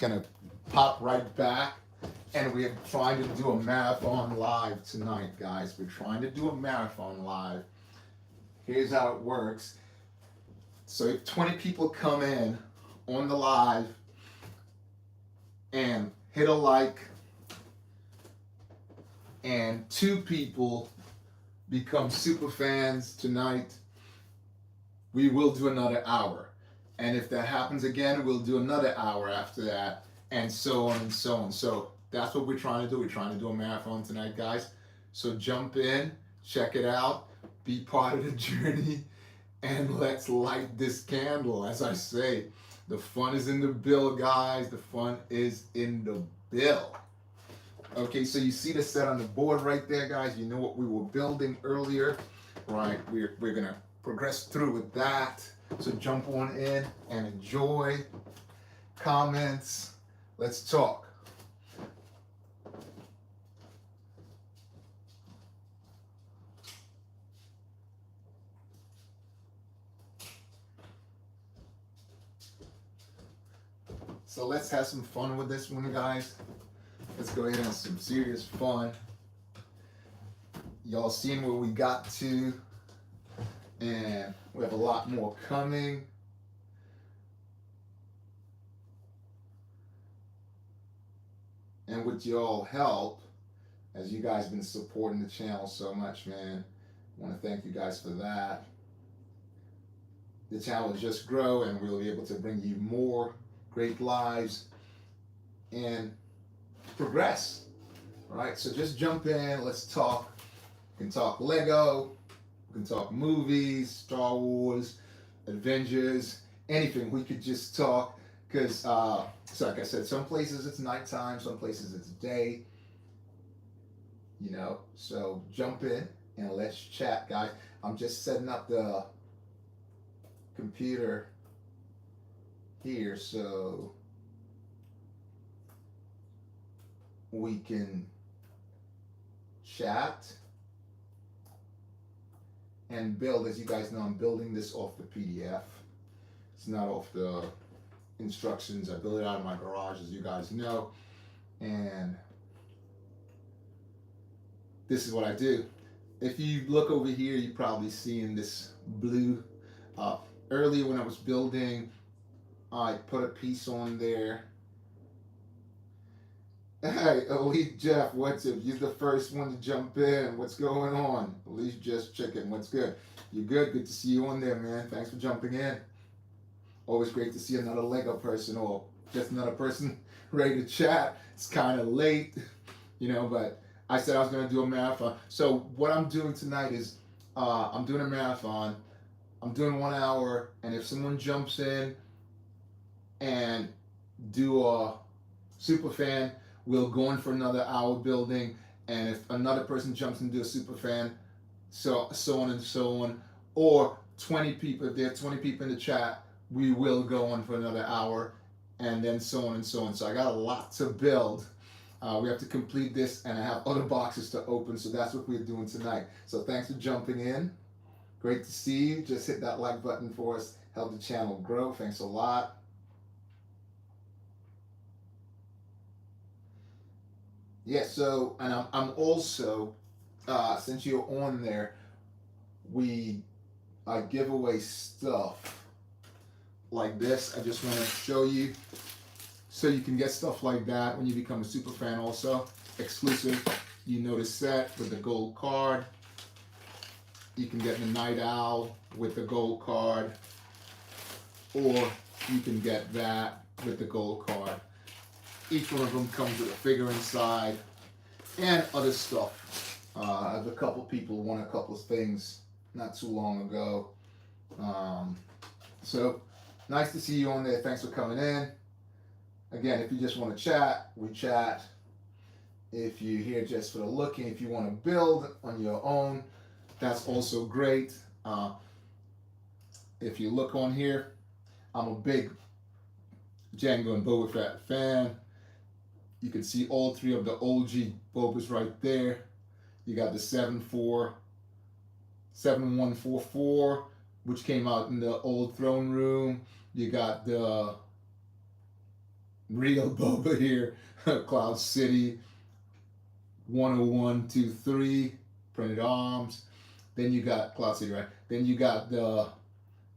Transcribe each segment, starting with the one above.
gonna pop right back, and we're trying to do a marathon live tonight, guys. We're trying to do a marathon live. Here's how it works. So if 20 people come in on the live and hit a like, and 2 people become super fans tonight, we will do another hour. And if that happens again, we'll do another hour after that, and so on and so on. So that's what we're trying to do. We're trying to do a marathon tonight, guys. So jump in, check it out, be part of the journey, and let's light this candle. As I say, the fun is in the bill, guys. The fun is in the bill. Okay, so you see the set on the board right there, guys. You know what we were building earlier, right? We're gonna progress through with that. So jump on in and enjoy. Comments. Let's talk. So let's have some fun with this one, guys. Let's go ahead and have some serious fun. Y'all seen where we got to, and we have a lot more coming. And with y'all help, as you guys been supporting the channel so much, man, I want to thank you guys for that. The channel will just grow, and we'll be able to bring you more great lives and progress. All right, so just jump in. Let's talk. We can talk Lego. We can talk movies, Star Wars, Avengers, anything. We could just talk because, so like I said, some places it's nighttime, some places it's day. You know, so jump in and let's chat, guys. I'm just setting up the computer here so we can chat and build. As you guys know, I'm building this off the PDF. It's not off the instructions. I built it out of my garage, as you guys know, and this is what I do. If you look over here, you're probably seeing this blue. Earlier when I was building, I put a piece on there. Hey, Elite Jeff, what's up? You're the first one to jump in. What's going on? Elite Just Chicken, what's good? You're good. Good to see you on there, man. Thanks for jumping in. Always great to see another Lego person or just another person ready to chat. It's kind of late, you know, but I said I was going to do a marathon. So what I'm doing tonight is I'm doing a marathon. I'm doing 1 hour, and if someone jumps in and do a super fan, we'll go in for another hour building, and if another person jumps in and do a super fan, so on and so on, or 20 people, if there are 20 people in the chat, we will go on for another hour, and then so on and so on. So I got a lot to build. We have to complete this, and I have other boxes to open, so that's what we're doing tonight. So thanks for jumping in. Great to see you. Just hit that like button for us. Help the channel grow. Thanks a lot. Yeah, so, and I'm also, since you're on there, I give away stuff like this. I just want to show you so you can get stuff like that when you become a super fan also. Exclusive, you know, the set with the gold card. You can get the Night Owl with the gold card, or you can get that with the gold card. Each one of them comes with a figure inside and other stuff. I have a couple people won a couple of things not too long ago. So nice to see you on there. Thanks for coming in. Again, if you just want to chat, we chat. If you're here just for the looking, if you want to build on your own, that's also great. If you look on here, I'm a big Django and Boba Fett fan. You can see all 3 of the OG Bobas right there. You got the 7144, which came out in the old throne room. You got the Real Boba here. Cloud City 10123 printed arms. Then you got Cloud City, right? Then you got the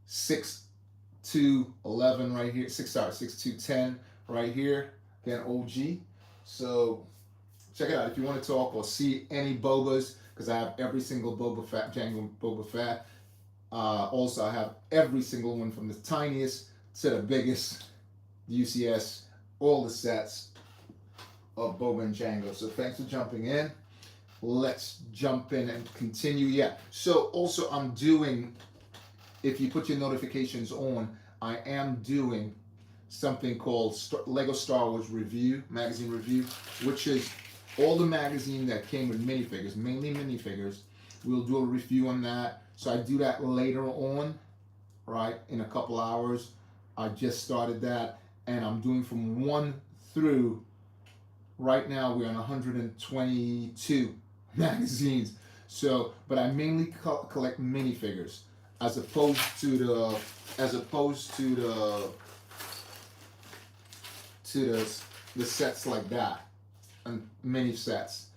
6211 right here. 6210 right here. Again, OG. So check it out if you want to talk or see any Bobas, because I have every single Boba Fett, Jango Boba Fett. Also, I have every single one from the tiniest to the biggest, UCS, all the sets of Boba and Jango. So thanks for jumping in. Let's jump in and continue. Yeah. So also I'm doing, if you put your notifications on, I am doing something called Lego Star Wars Review, magazine review, which is all the magazine that came with minifigures, mainly minifigures. We'll do a review on that. So I do that later on, right, in a couple hours. I just started that, and I'm doing from 1 through, right now we're on 122 magazines. So, but I mainly collect minifigures as opposed to the sets like that, and mini sets.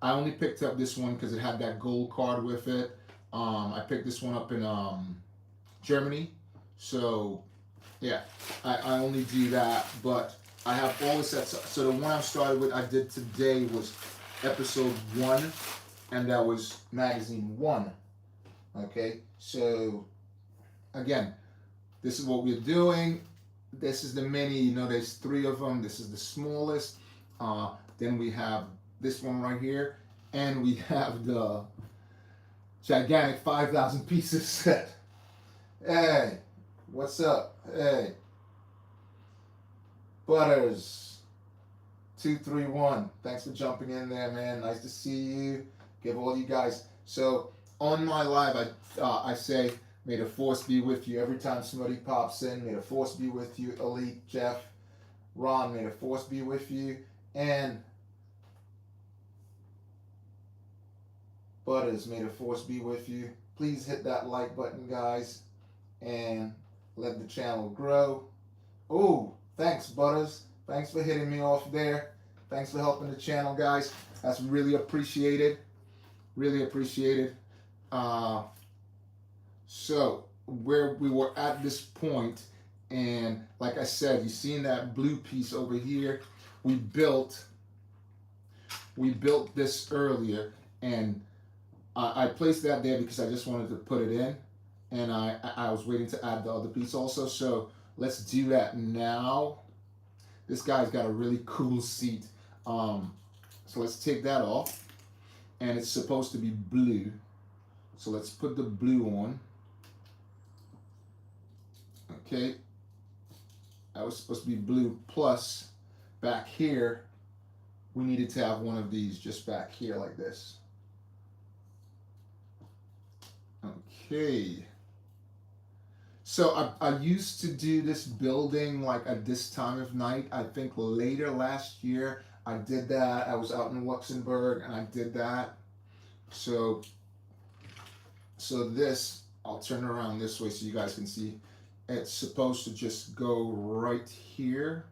I only picked up this one because it had that gold card with it. I picked this one up in Germany. So yeah, I only do that, but I have all the sets. So the one I started with, I did today, was episode 1, and that was magazine 1. Okay, so again, this is what we're doing. This is the mini, you know, there's 3 of them. This is the smallest. Then we have this one right here, and we have the gigantic 5,000 pieces set. Hey, what's up? Hey, Butters 231. Thanks for jumping in there, man. Nice to see you. Give all you guys. So on my live, I say, may the force be with you. Every time somebody pops in, may the force be with you. Elite, Jeff, Ron, may the force be with you. And Butters, may the force be with you. Please hit that like button, guys, and let the channel grow. Oh, thanks, Butters. Thanks for hitting me off there. Thanks for helping the channel, guys. That's really appreciated. Really appreciated. So where we were at this point, and like I said, you seen that blue piece over here. We built this earlier, and I placed that there because I just wanted to put it in, and I was waiting to add the other piece also. So let's do that now. This guy's got a really cool seat. So let's take that off, and it's supposed to be blue. So let's put the blue on. Okay, that was supposed to be blue. Plus, back here, we needed to have one of these just back here like this. Okay. So I used to do this building like at this time of night. I think later last year I did that. I was out in Luxembourg and I did that. So this, I'll turn it around this way so you guys can see. It's supposed to just go right here.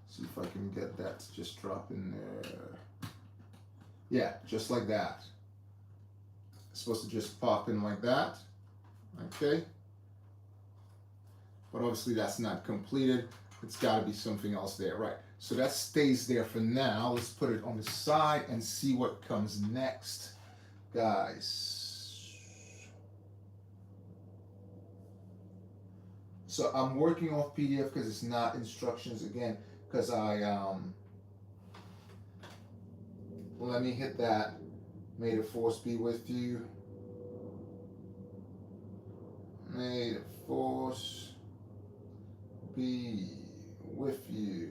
See if I can get that to just drop in there. Yeah, just like that. It's supposed to just pop in like that. Okay. But obviously that's not completed. It's got to be something else there, right? So that stays there for now. Let's put it on the side and see what comes next, guys. So I'm working off PDF because it's not instructions again, because let me hit that. May the force be with you. May the force be with you.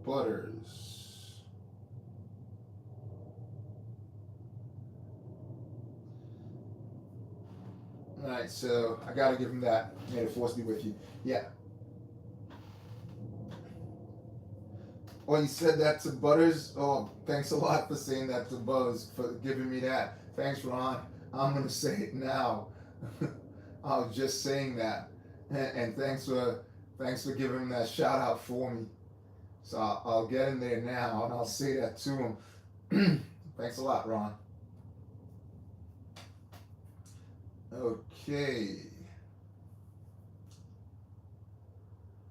Butters. Alright, so I gotta give him that. May the force be with you. Yeah. Oh, you said that to Butters? Oh, thanks a lot for saying that to Buzz, for giving me that. Thanks, Ron. I'm gonna say it now. I was just saying that, and thanks for giving him that shout out for me. So I'll get in there now and I'll say that to him. Thanks a lot, Ron. Okay,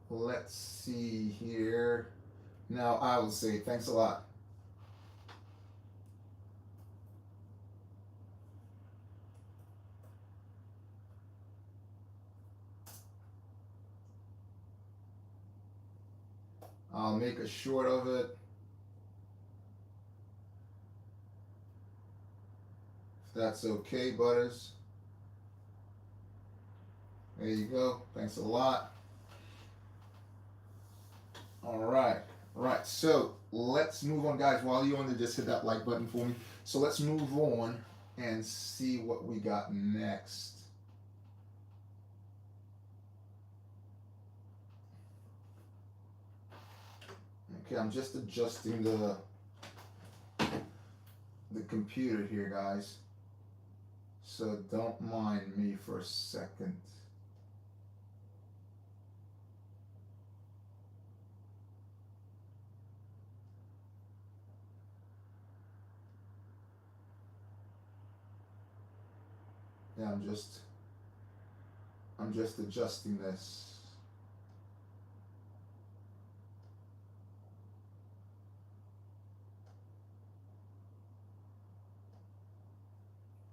let's see here. Now I will say thanks a lot. I'll make a short of it. If that's okay, Butters. There you go. Thanks a lot. All right. Right. So let's move on, guys. While you're on there, just hit that like button for me. So let's move on and see what we got next. Okay, I'm just adjusting the computer here, guys. So don't mind me for a second. Yeah, I'm just adjusting this.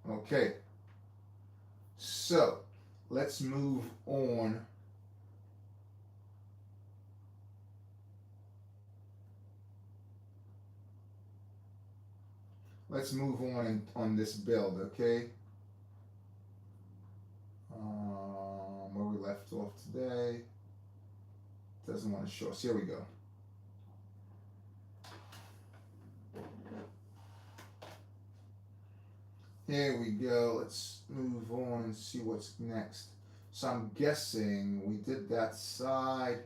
Okay. So let's move on. Let's move on this build, okay? Where we left off today. Doesn't want to show us. Here we go. Here we go. Let's move on and see what's next. So I'm guessing we did that side.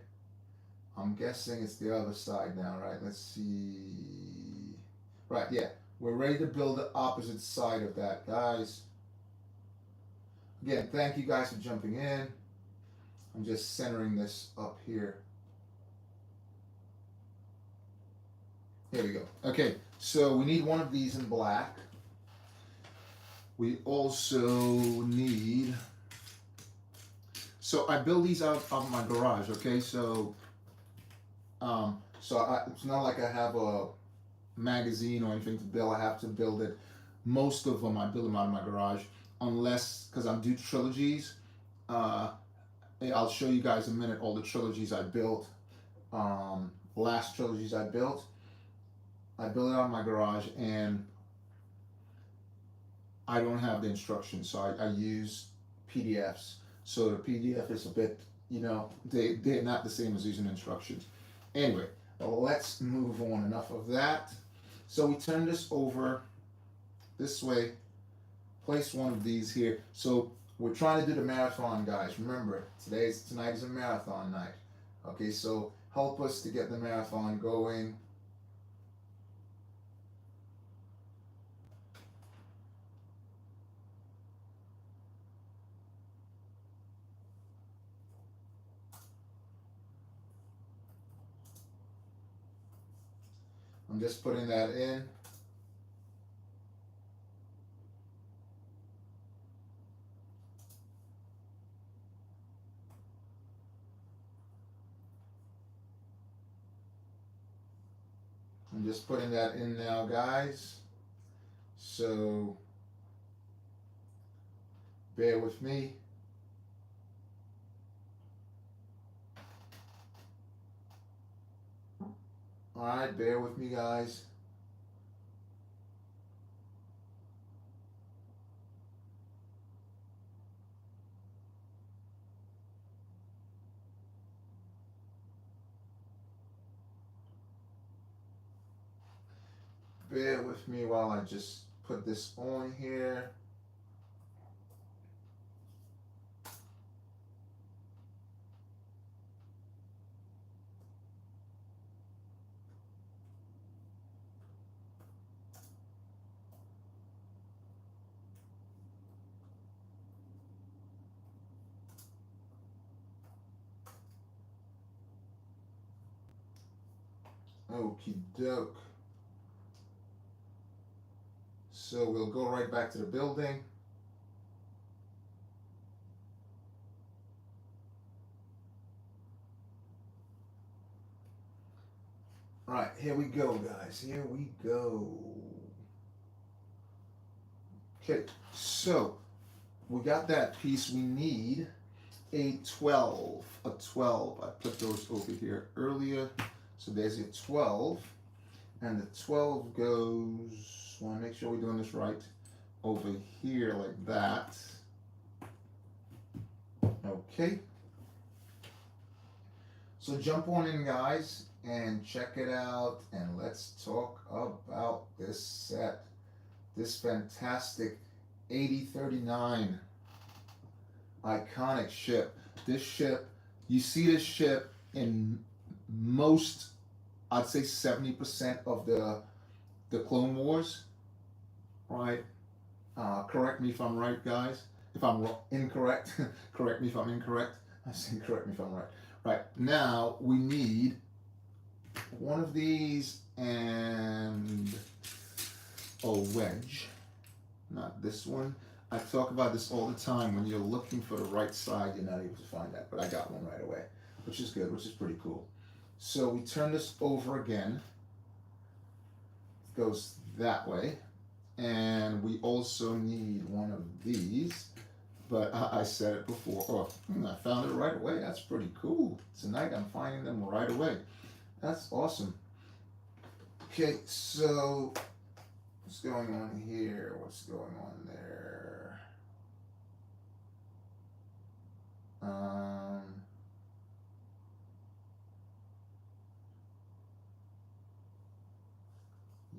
I'm guessing it's the other side now, right? Let's see. Right, yeah. We're ready to build the opposite side of that, guys. Again, thank you guys for jumping in. I'm just centering this up here. Here we go. Okay, so we need one of these in black. We also need, so I build these out of my garage, okay? So it's not like I have a magazine or anything to build. I have to build it. Most of them, I build them out of my garage, unless, because I'm do trilogies. I'll show you guys in a minute all the trilogies I built. Last trilogies I built it out of my garage, and I don't have the instructions, so I use PDFs. So the PDF is a bit, they're not the same as using instructions. Anyway, let's move on. Enough of that. So we turn this over this way, place one of these here. So we're trying to do the marathon, guys. Remember, tonight is a marathon night. Okay, so help us to get the marathon going. I'm just putting that in. I'm just putting that in now, guys. So bear with me. All right, bear with me, guys. Bear with me while I just put this on here. Okie doke. So we'll go right back to the building. All right, here we go, guys. Here we go. Okay, so we got that piece. We need a 12. A 12. I put those over here earlier. So there's your 12. And the 12 goes, want to make sure we're doing this right, over here like that. Okay. So jump on in, guys, and check it out, and let's talk about this set. This fantastic 8039 iconic ship. This ship, you see this ship in most, I'd say 70% of the Clone Wars, right? Correct me if I'm right, guys. If I'm incorrect, correct me if I'm incorrect. I say correct me if I'm right. Right, now we need one of these and a wedge. Not this one. I talk about this all the time. When you're looking for the right side, you're not able to find that. But I got one right away, which is good, which is pretty cool. So we turn this over again. It goes that way. And we also need one of these. But I said it before. Oh, I found it right away. That's pretty cool. Tonight I'm finding them right away. That's awesome. Okay, so what's going on here? What's going on there?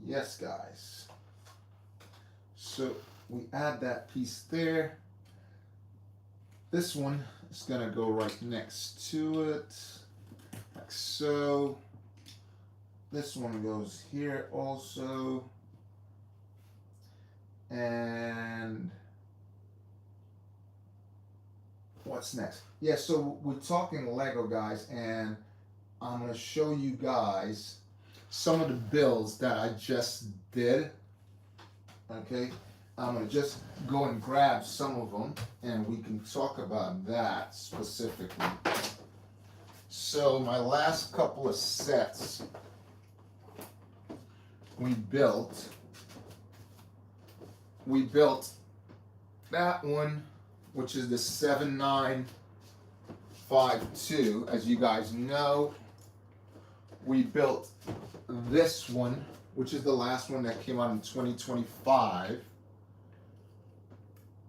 Yes, guys. So we add that piece there. This one is going to go right next to it, like so. This one goes here also. And what's next? Yeah, so we're talking Lego, guys, and I'm going to show you guys some of the builds that I just did. Okay, I'm going to just go and grab some of them, and we can talk about that specifically. So my last couple of sets we built that one, which is the 7952. As you guys know, we built this one, which is the last one that came out in 2025.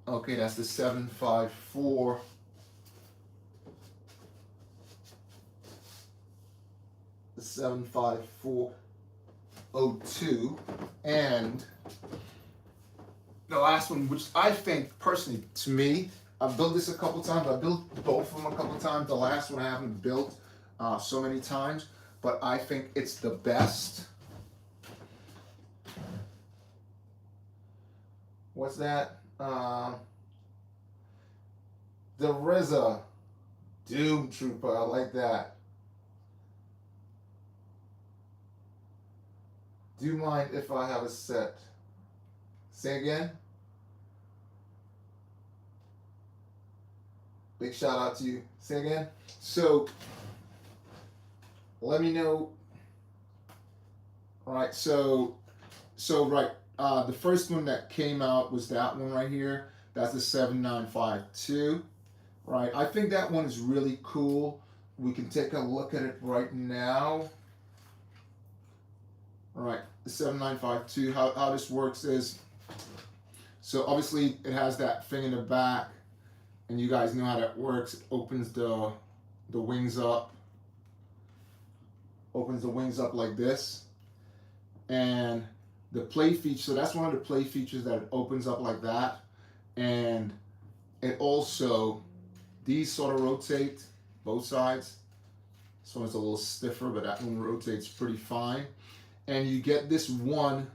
Okay, that's the 754. The 75402. And the last one, which I think personally, to me, I've built this a couple times. I built both of them a couple times. The last one I haven't built so many times, but I think it's the best. What's that? The RZA Doom Trooper. I like that. Do you mind if I have a set? Say again? Big shout out to you. Say again? So, let me know. All right, so right, the first one that came out was that one right here. That's the 7952, right? I think that one is really cool. We can take a look at it right now. All right, the 7952, how this works is, so obviously it has that thing in the back, and you guys know how that works. It opens the wings up. Opens the wings up like this. And the play feature, so that's one of the play features, that it opens up like that. And it also, these sort of rotate, both sides. This one's a little stiffer, but that one rotates pretty fine. And you get this 1,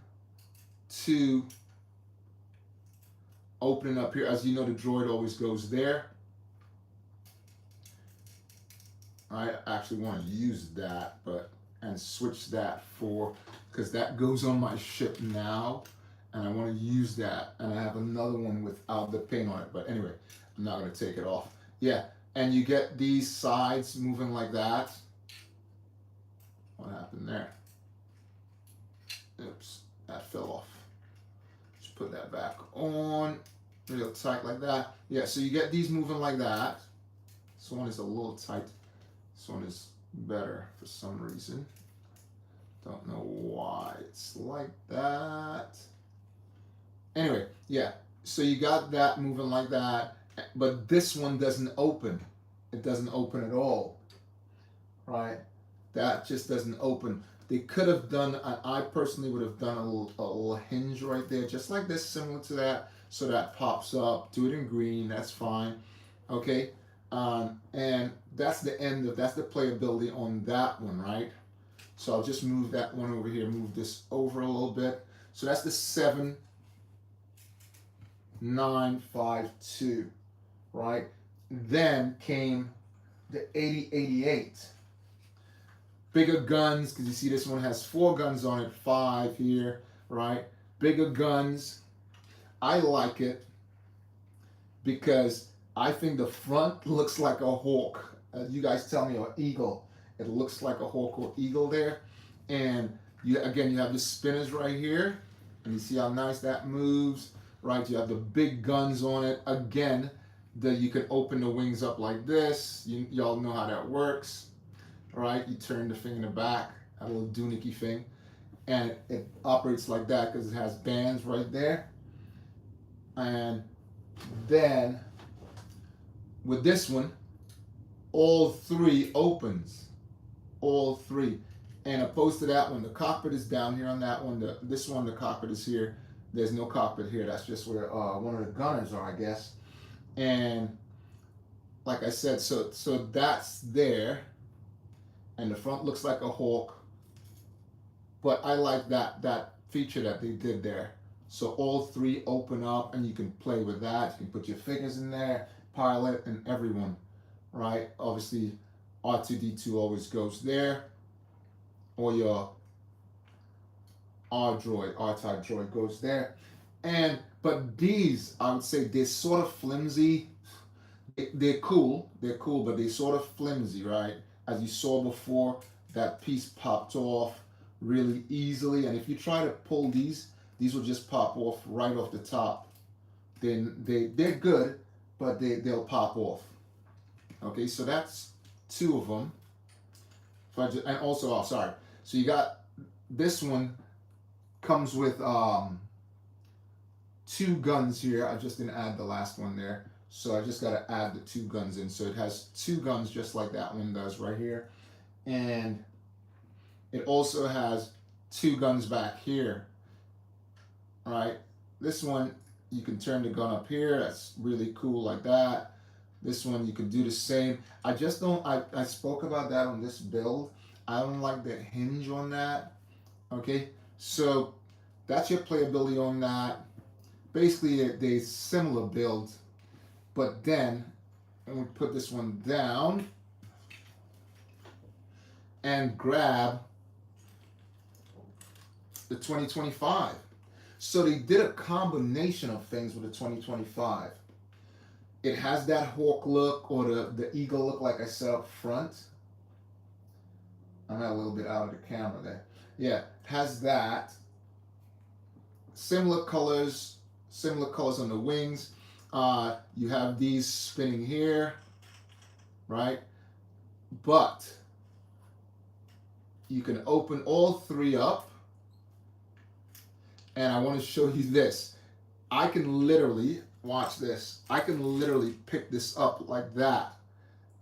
2, opening up here. As you know, the droid always goes there. I actually want to use that, but and switch that for, because that goes on my ship now, and I want to use that. And I have another one without the paint on it. But anyway, I'm not going to take it off. Yeah, and you get these sides moving like that. What happened there? Oops, that fell off. Just put that back on, real tight like that. Yeah, so you get these moving like that. This one is a little tight. This one is better for some reason. Don't know why it's like that. Anyway, yeah, so you got that moving like that, but this one doesn't open. It doesn't open at all, right? That just doesn't open. They could have done, I personally would have done a little hinge right there, just like this, similar to that, so that pops up. Do it in green, that's fine, okay? And that's the end of, that's the playability on that one, right? So I'll just move that one over here, move this over a little bit. So that's the 7952, right? Then came the 8088. Bigger guns, because you see this one has 4 guns on it, 5 here, right? Bigger guns. I like it because I think the front looks like a hawk. You guys tell me, or eagle. It looks like a hawk or eagle there. And you have the spinners right here. And you see how nice that moves, right? You have the big guns on it. Again, you can open the wings up like this. Y'all know how that works, right? You turn the thing in the back, a little doohickey thing. And it operates like that because it has bands right there. And then with this one, all 3 opens, all 3. And opposed to that one, the cockpit is down here on that one. This one, the cockpit is here. There's no cockpit here. That's just where one of the gunners are, I guess. And like I said, so that's there. And the front looks like a hawk. But I like that feature that they did there. So all 3 open up, and you can play with that. You can put your figures in there, pilot, and everyone, right? Obviously, R2-D2 always goes there, or your R-type droid goes there. But these, I would say, they're sort of flimsy. They're cool, but they're sort of flimsy, right? As you saw before, that piece popped off really easily, and if you try to pull these will just pop off right off the top. Then they're good, but they'll pop off. Okay, so that's 2 of them. And also, sorry. So you got this one comes with 2 guns here. I just didn't add the last one there, so I just got to add the 2 guns in. So it has 2 guns just like that one does right here, and it also has 2 guns back here. All right, this one you can turn the gun up here. That's really cool like that. This one you can do the same. I just don't, I spoke about that on this build. I don't like the hinge on that. Okay, so that's your playability on that. Basically, they're similar builds, but then I'm going to put this one down and grab the 2025. So they did a combination of things with the 2025. It has that hawk look, or the eagle look, like I said up front. I'm a little bit out of the camera there. Yeah, it has that. Similar colors on the wings. You have these spinning here, right? But you can open all 3 up. And I want to show you this. I can literally, watch this. I can literally pick this up like that,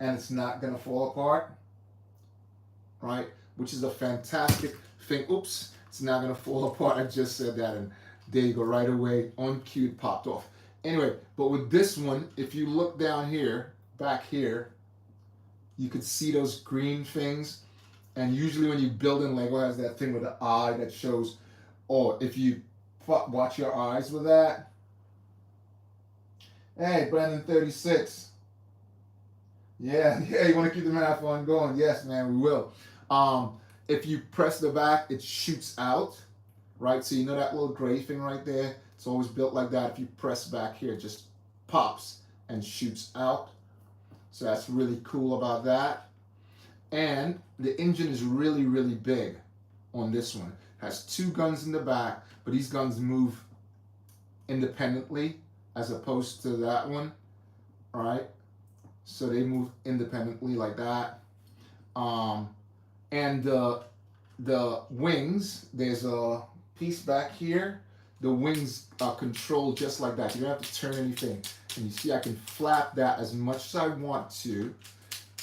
and it's not going to fall apart, right? Which is a fantastic thing. Oops, it's not going to fall apart. I just said that, and there you go, right away, on cue, it popped off. Anyway, but with this one, if you look down here, back here, you could see those green things. And usually when you build in Lego, it has that thing with the eye that shows, or if you watch your eyes with that. Hey, Brandon 36. Yeah, you want to keep the marathon going? Yes, man, we will. If you press the back, it shoots out, right? So you know that little gray thing right there? It's always built like that. If you press back here, it just pops and shoots out. So that's really cool about that. And the engine is really, really big on this one. It has 2 guns in the back, but these guns move independently as opposed to that one, all right? So they move independently like that. And the wings, there's a piece back here. The wings are controlled just like that. You don't have to turn anything. And you see I can flap that as much as I want to,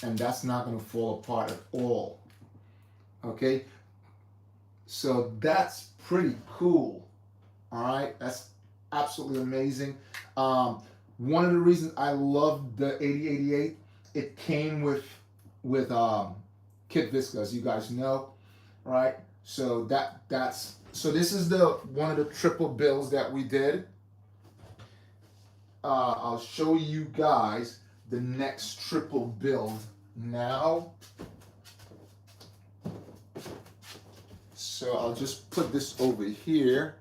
and that's not going to fall apart at all. Okay? So that's pretty cool. All right? That's absolutely amazing. One of the reasons I love the 8088, it came with Kit Visca, as you guys know, right? So so this is one of the triple bills that we did. I'll show you guys the next triple build now. So I'll just put this over here,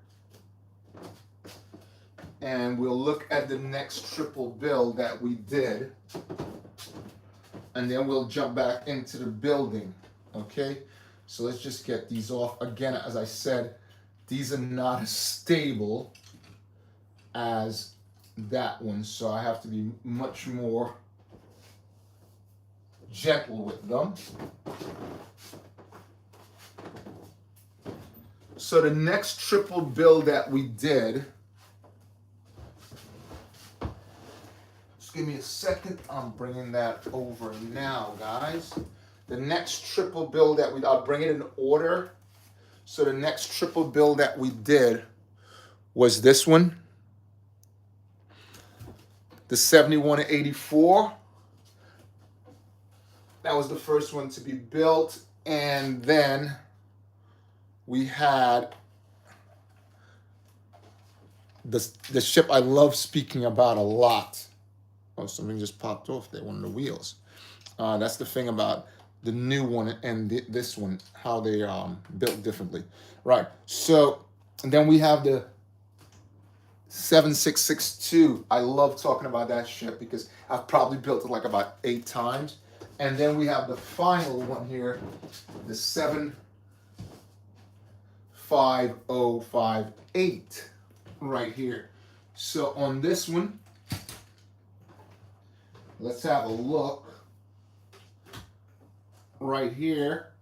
and we'll look at the next triple build that we did, and then we'll jump back into the building. Okay, so let's just get these off. Again, as I said, these are not as stable as that one, so I have to be much more gentle with them. So the next triple build that we did, just give me a second, I'm bringing that over now, guys. The next triple build that I'll bring it in order. So the next triple build that we did was this one, the 71 to 84. That was the first one to be built, and then we had the ship I love speaking about a lot. Oh, something just popped off there, one of the wheels. That's the thing about the new one and this one, how they built differently. Right, so and then we have the 7662. I love talking about that ship because I've probably built it like about 8 times. And then we have the final one here, the 75058 right here. So on this one, let's have a look right here.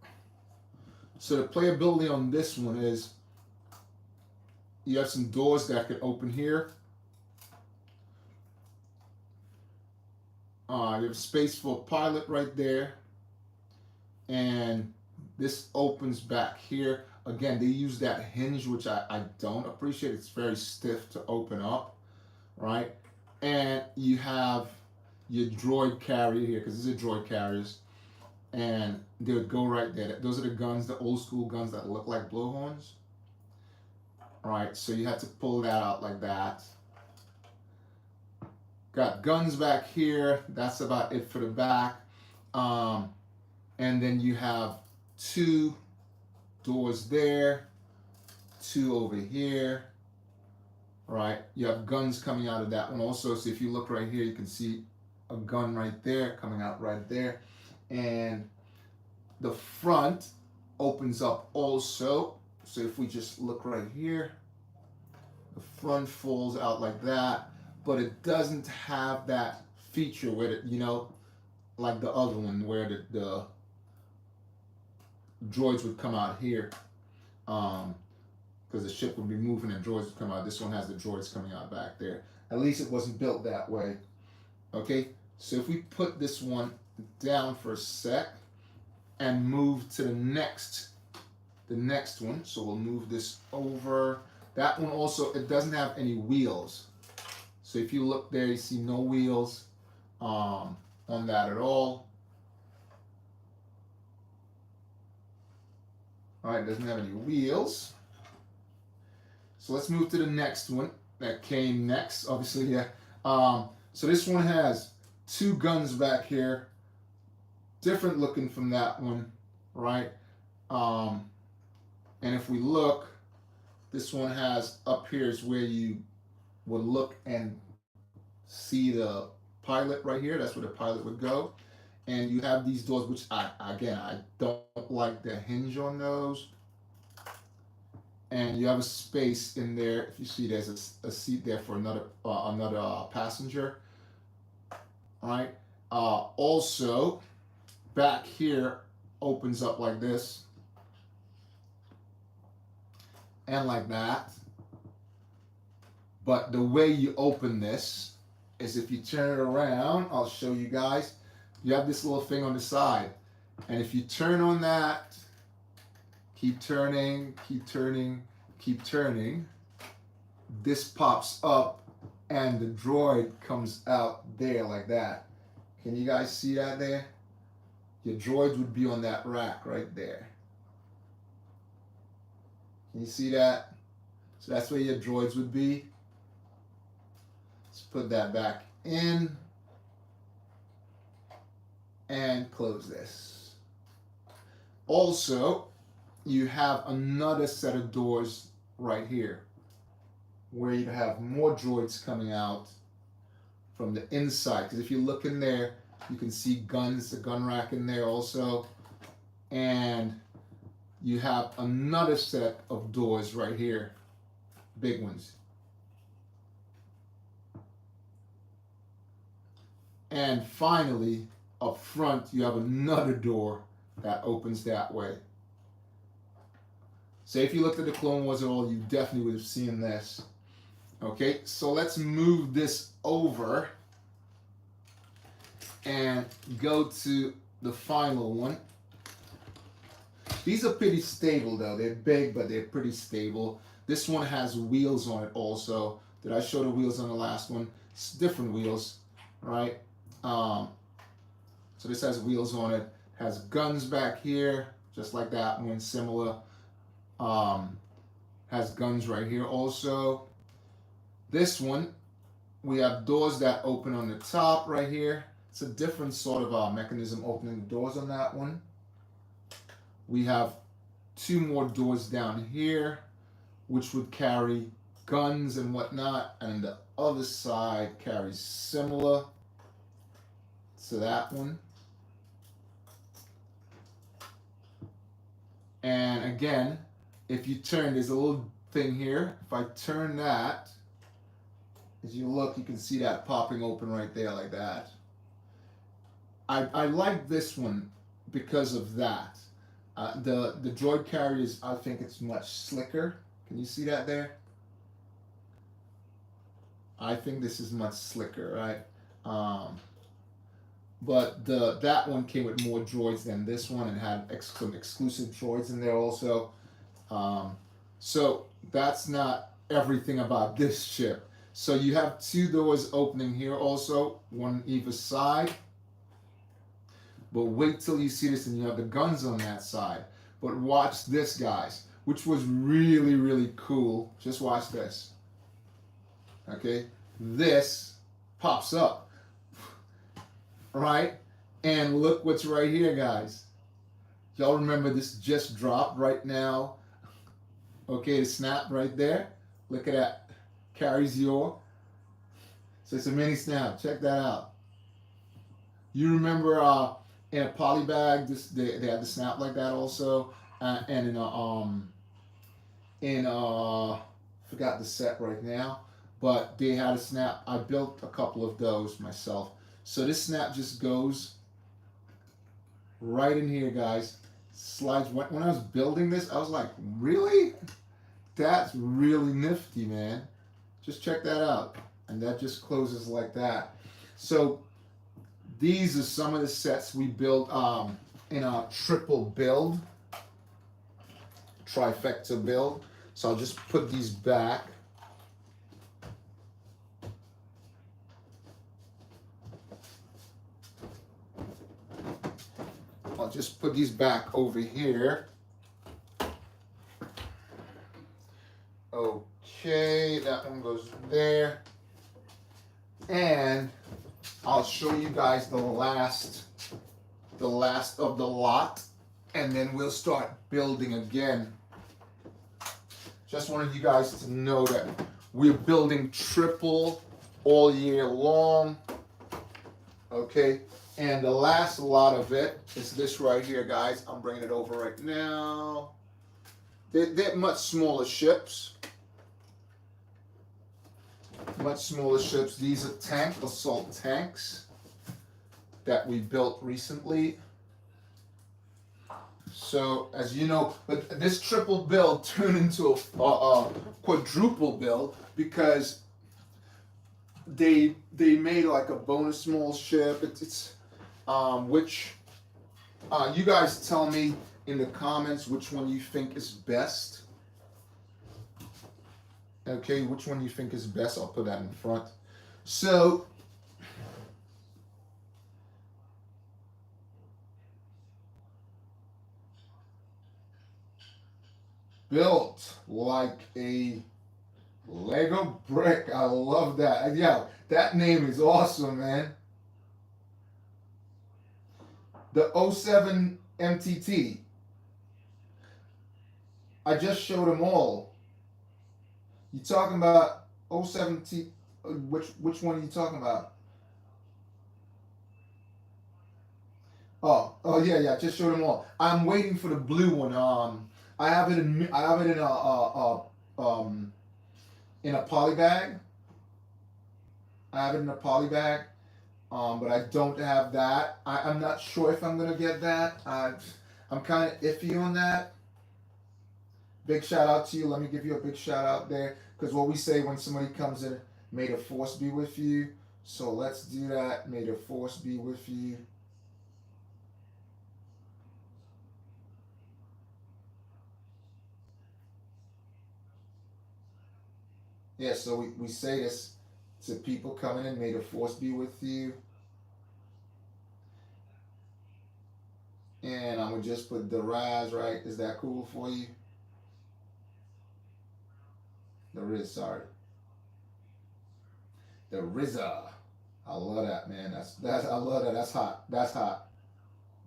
So the playability on this one is you have some doors that can open here. You have space for a pilot right there. And this opens back here. Again, they use that hinge, which I don't appreciate. It's very stiff to open up, right? And you have your droid carrier here, because these are droid carriers. And they would go right there. Those are the guns, the old school guns that look like blowhorns. All right, so you have to pull that out like that. Got guns back here. That's about it for the back. And then you have 2 doors there, 2 over here. Right, you have guns coming out of that one also. So if you look right here, you can see a gun right there coming out right there. And the front opens up also. So if we just look right here, the front falls out like that, but it doesn't have that feature where it, you know, like the other one where the droids would come out here, because the ship would be moving and droids would come out. This one has the droids coming out back there. At least it wasn't built that way. Okay, so if we put this one down for a sec and move to the next one, so we'll move this over. That one also, it doesn't have any wheels. So if you look there, you see no wheels on that at all. All right, it doesn't have any wheels. So let's move to the next one that came next, obviously, yeah. So this one has 2 guns back here, different looking from that one, right? And if we look, this one has up here is where you would look and see the pilot right here. That's where the pilot would go. And you have these doors, which I don't like the hinge on those. And you have a space in there. If you see, there's a seat there for another passenger. All right. Also, back here opens up like this and like that. But the way you open this is if you turn it around. I'll show you guys. You have this little thing on the side, and if you turn on that, keep turning, keep turning, keep turning, this pops up and the droid comes out there like that. Can you guys see that there? Your droids would be on that rack right there. Can you see that? So that's where your droids would be. Let's put that back in and close this. Also, you have another set of doors right here where you have more droids coming out from the inside. Because if you look in there, you can see guns, the gun rack in there also. And you have another set of doors right here, big ones. And finally, up front, you have another door that opens that way. So if you looked at the Clone Wars at all, you definitely would have seen this. Okay, so let's move this over and go to the final one. These are pretty stable though. They're big, but they're pretty stable. This one has wheels on it also. Did I show the wheels on the last one? It's different wheels, right? So this has wheels on it. Has guns back here, just like that one, similar. Has guns right here also. This one, we have doors that open on the top right here. It's a different sort of mechanism opening the doors on that one. We have two more doors down here, which would carry guns and whatnot, and the other side carries similar to that one. And again, if you turn, there's a little thing here. If I turn that, as you look, you can see that popping open right there like that. I like this one because of that. The droid carriers, I think it's much slicker. Can you see that there? I think this is much slicker, right? But that one came with more droids than this one and had some exclusive droids in there also. So that's not everything about this ship. So you have two doors opening here also, one either side. But wait till you see this and you have the guns on that side. But watch this, guys, which was really, really cool. Just watch this. Okay? This pops up. Right? And look what's right here, guys. Y'all remember this just dropped right now. Okay, the snap right there. Look at that. Carries your. So it's a mini snap. Check that out. You remember in a poly bag, they had the snap like that also, and in forgot the set right now, but they had a snap. I built a couple of those myself. So this snap just goes right in here, guys. Slides. When I was building this, I was like, really? That's really nifty, man. Just check that out. And that just closes like that. So these are some of the sets we built in our triple build, trifecta build. So I'll just put these back. I'll just put these back over here. Okay, that one goes there. And I'll show you guys the last of the lot. and then we'll start building again. Just wanted you guys to know that we're building triple all year long. Okay, and the last lot of it is this right here, guys. I'm bringing it over right now. They're much smaller ships. Much smaller ships. These are assault tanks that we built recently. So, as you know, but this triple build turned into a quadruple build because they made like a bonus small ship. It's which you guys tell me in the comments which one you think is best. Okay, which one you think is best? I'll put that in front. So built like a Lego brick. I love that. Yeah, that name is awesome, man. The 07 MTT. I just showed them all. You talking about 07 T? Which one are you talking about? Oh yeah. I just showed them all. I'm waiting for the blue one. I have it in in a poly bag. I have it in a poly bag. But I don't have that. I'm not sure if I'm gonna get that. I'm kind of iffy on that. Big shout out to you. Let me give you a big shout out there. Because what we say when somebody comes in, may the force be with you. So let's do that. May the force be with you. Yeah, so we say this to people coming in. May the force be with you. And I'm going to just put the rise, right? Is that cool for you? The Riz, sorry. The Rizza. I love that, man. I love that. That's hot. That's hot.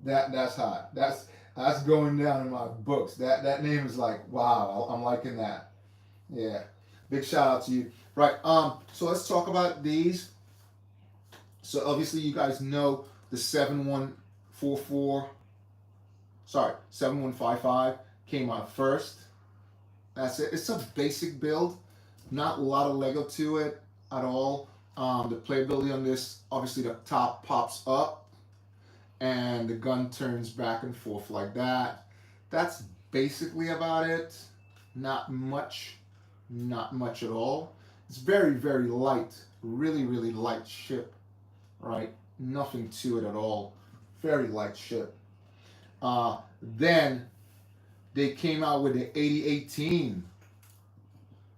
That's hot. That's going down in my books. That name is like, wow, I'm liking that. Yeah. Big shout out to you. Right. So let's talk about these. So obviously you guys know the 7144. Sorry, 7155 came out first. That's it. It's a basic build. Not a lot of Lego to it at all. The playability on this, obviously the top pops up and the gun turns back and forth like that. That's basically about it. Not much at all. It's very, very light. Really, really light ship, right? Nothing to it at all. Very light ship. Then they came out with the 8018,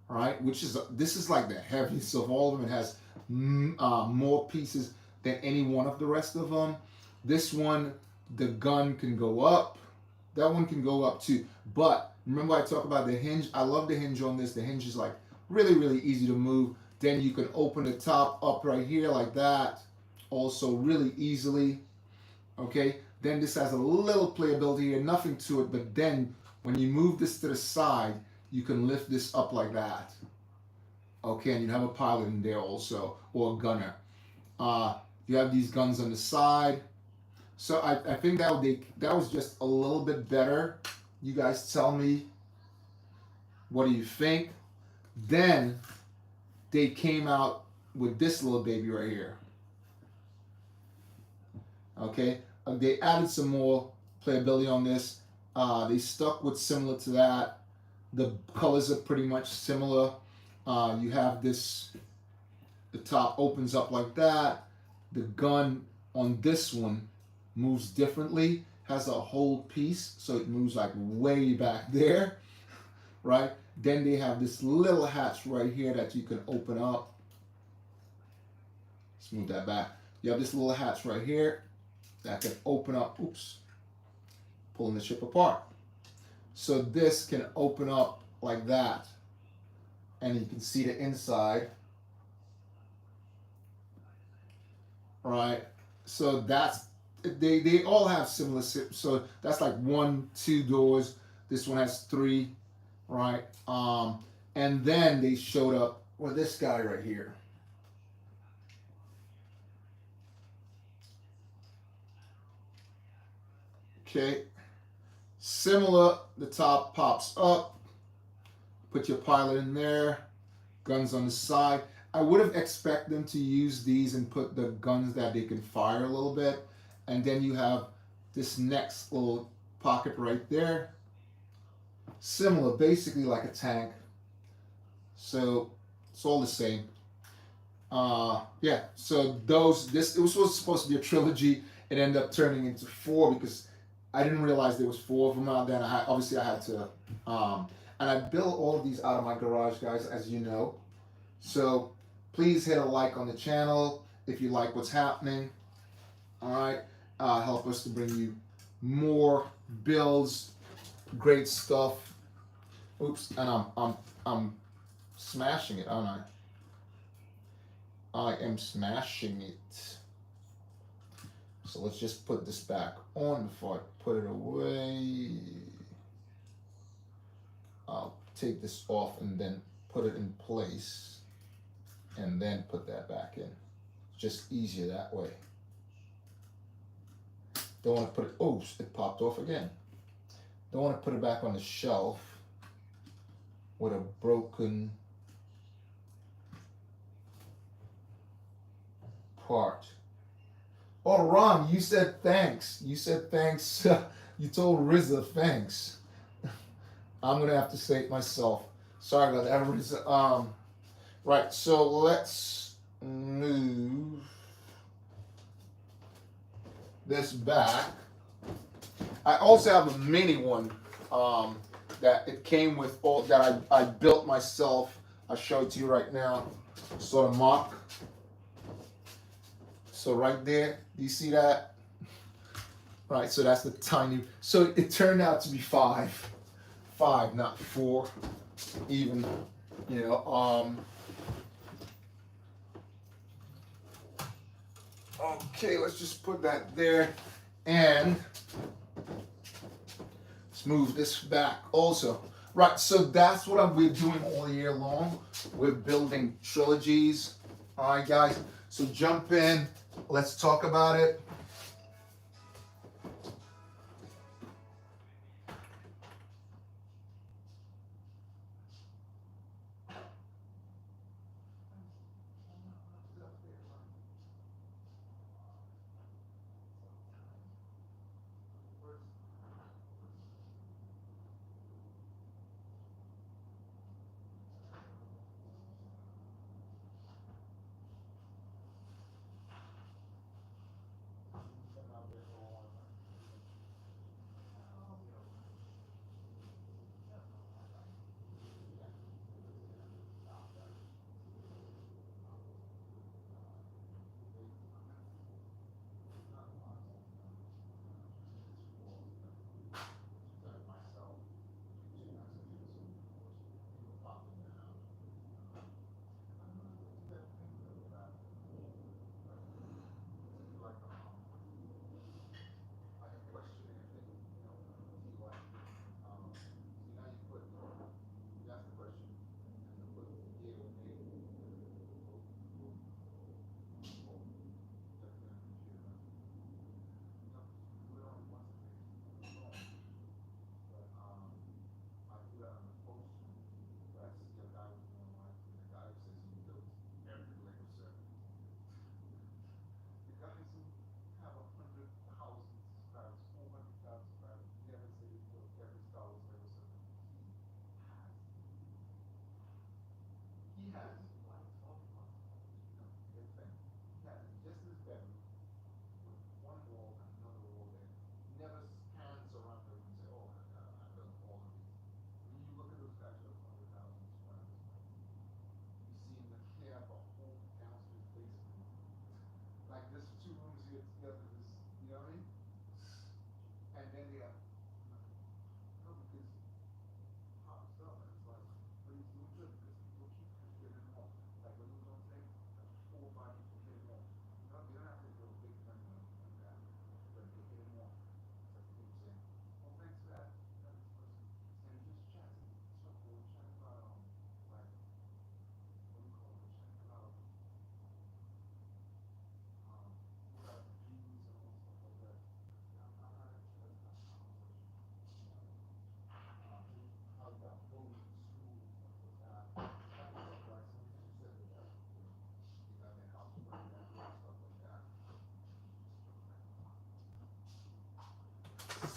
right? This is like the heaviest of all of them. It has more pieces than any one of the rest of them. This one, the gun can go up. That one can go up too. But remember I talked about the hinge? I love the hinge on this. The hinge is like really, really easy to move. Then you can open the top up right here like that. Also really easily. Okay. Then this has a little playability here, nothing to it, but then when you move this to the side, you can lift this up like that. Okay, and you have a pilot in there also, or a gunner. You have these guns on the side. So I think that was just a little bit better. You guys tell me, what do you think? Then they came out with this little baby right here. Okay. They added some more playability on this. They stuck with similar to that. The colors are pretty much similar. You have this, the top opens up like that. The gun on this one moves differently, has a whole piece, so it moves like way back there, right? Then they have this little hatch right here that you can open up. Let's move that back. You have this little hatch right here that can open up, oops, pulling the ship apart. So this can open up like that, and you can see the inside, right? So that's they all have similar. So that's like 1, 2 doors. This one has 3, right? And then they showed up with this guy right here. Okay, similar. The top pops up. Put your pilot in there. Guns on the side. I would have expected them to use these and put the guns that they can fire a little bit. And then you have this next little pocket right there. Similar, basically like a tank. So it's all the same. Yeah, so it was supposed to be a trilogy. It ended up turning into 4 because I didn't realize there was 4 of them out there. And I had to, and I built all of these out of my garage, guys, as you know. So please hit a like on the channel if you like what's happening. All right, help us to bring you more builds, great stuff. Oops, and I'm smashing it, aren't I? I am smashing it. So let's just put this back on before I put it away. I'll take this off and then put it in place and then put that back in. It's just easier that way. Don't want to put it, oops, it popped off again. Don't want to put it back on the shelf with a broken part. Oh, Ron, you said thanks. You said thanks. You told Rizza thanks. I'm gonna have to say it myself. Sorry about that, Rizza. Right. So let's move this back. I also have a mini one that it came with all that I built myself. I'll show it to you right now. Sort of mock. So right there, do you see that? Right, so that's the tiny. So it turned out to be 5, not 4, even. You know. Okay, let's just put that there, and let's move this back also. Right, so that's what we're doing all year long. We're building trilogies. All right, guys. So jump in. Let's talk about it.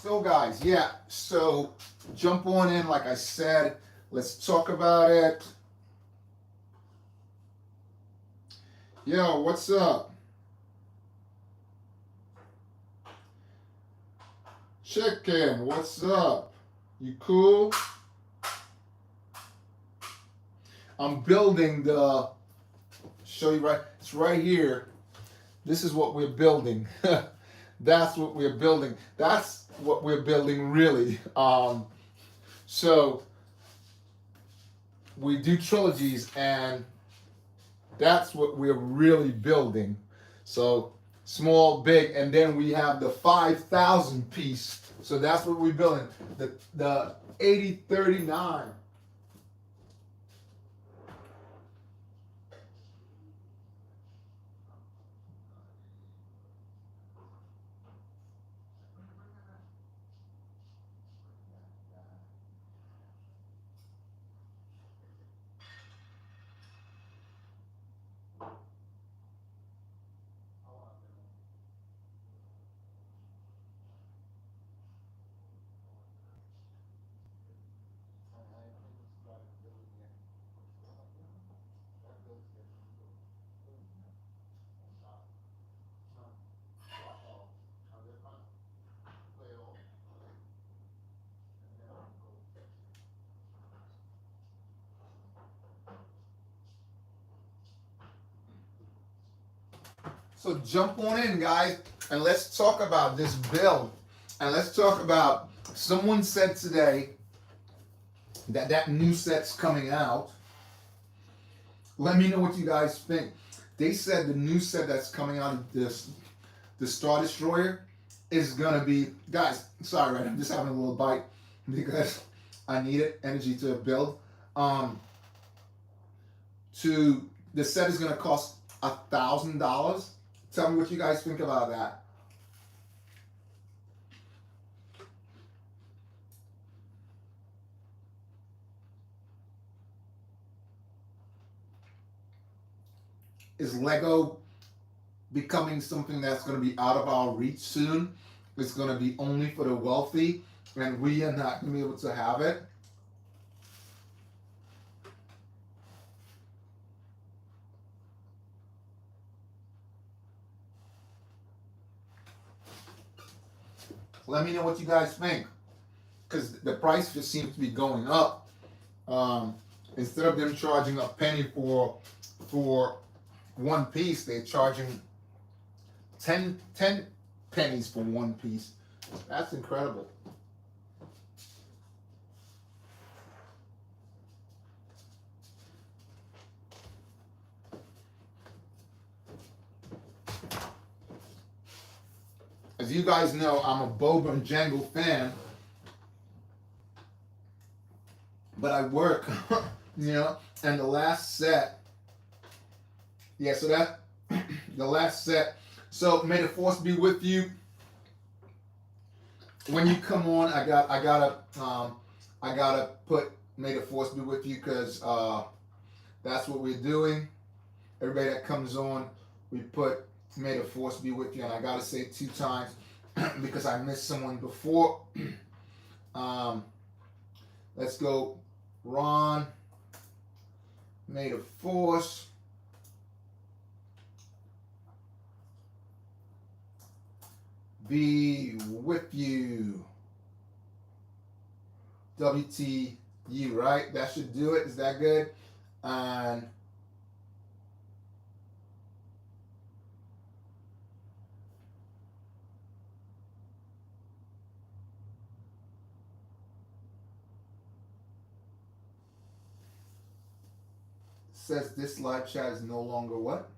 So guys, yeah, so jump on in, like I said, let's talk about it. Yo, what's up? Chicken, what's up? You cool? I'm building the, show you right, it's right here. This is what we're building. That's what we're building. That's what we're building really. So we do trilogies and that's what we're really building. So small, big, and then we have the 5,000 piece. So that's what we're building. The 8039. So jump on in, guys, and let's talk about this build. And let's talk about, someone said today that that new set's coming out. Let me know what you guys think. They said the new set that's coming out of this, the Star Destroyer, is gonna be, guys, sorry, right, I'm just having a little bite because I needed energy to build. The set is gonna cost $1,000. Tell me what you guys think about that. Is Lego becoming something that's going to be out of our reach soon? It's going to be only for the wealthy, and we are not going to be able to have it. Let me know what you guys think, because the price just seems to be going up. Instead of them charging a penny for one piece, they're charging 10 pennies for one piece. That's incredible. As you guys know, I'm a Boba and Jangle fan, but I work, and the last set, yeah, so that, the last set, so may the force be with you. When you come on, I gotta put may the force be with you, because that's what we're doing. Everybody that comes on, we put may the force be with you, and I gotta say it 2 times because I missed someone before. Let's go, Ron. May the force be with you. WTU, right? That should do it. Is that good? And says this live chat is no longer what?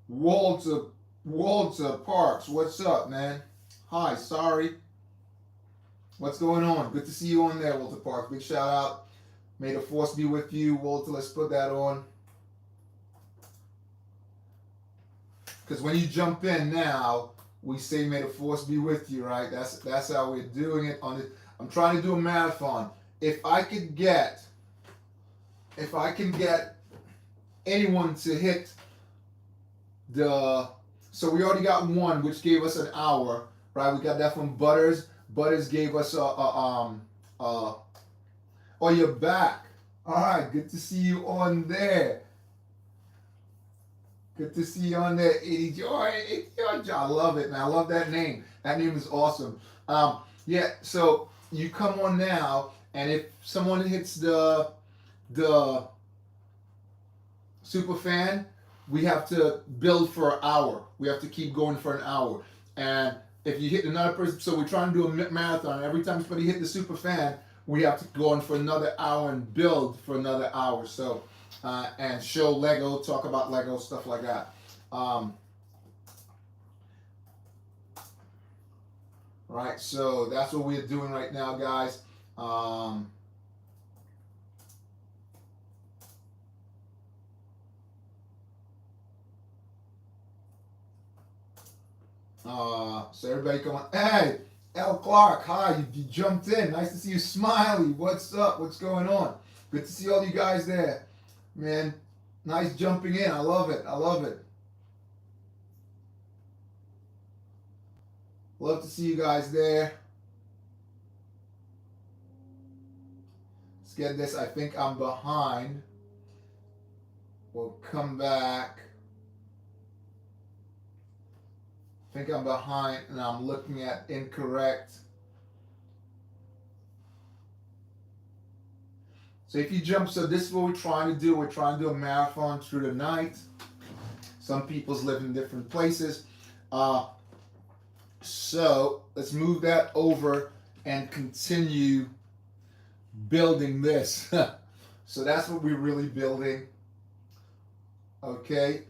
Walter Parks, what's up, man? Hi, sorry. What's going on? Good to see you on there, Walter Parks. Big shout out. May the force be with you, Walter. Let's put that on. Because when you jump in now, we say may the force be with you, right? That's how we're doing it on it. I'm trying to do a marathon. If I can get anyone to hit so we already got one, which gave us an hour, right? We got that from Butters. Butters gave us oh, you're back. All right, good to see you on there. Good to see you on there, Eddie Joy. Eddie George, I love it, man. I love that name. That name is awesome. Yeah, so you come on now, and if someone hits the super fan, we have to build for an hour. We have to keep going for an hour. And if you hit another person, so we're trying to do a marathon. Every time somebody hit the super fan, we have to go on for another hour and build for another hour. So, and show Lego, talk about Lego, stuff like that. Right, so that's what we're doing right now, guys. So everybody come on. Hey, L. Clark, hi, you jumped in. Nice to see you, Smiley. What's up? What's going on? Good to see all you guys there. Man, nice jumping in. I love it. I love it. Love to see you guys there. Let's get this. I think I'm behind. We'll come back. I think I'm behind and I'm looking at incorrect. So if you jump, so this is what we're trying to do. We're trying to do a marathon through the night. Some people's live in different places. So let's move that over and continue building this. So that's what we're really building. Okay.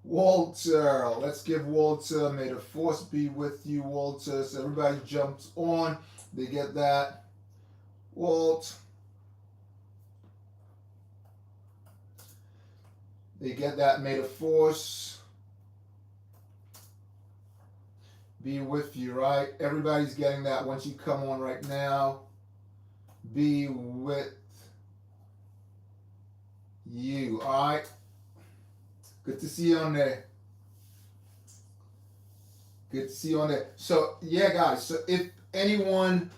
Walter, let's give Walter, may the force be with you, Walter. So everybody jumps on, they get that. Walt, they get that, may the force be with you, right? Everybody's getting that once you come on right now. Be with you, all right? Good to see you on there. Good to see you on there. So yeah, guys. So if anyone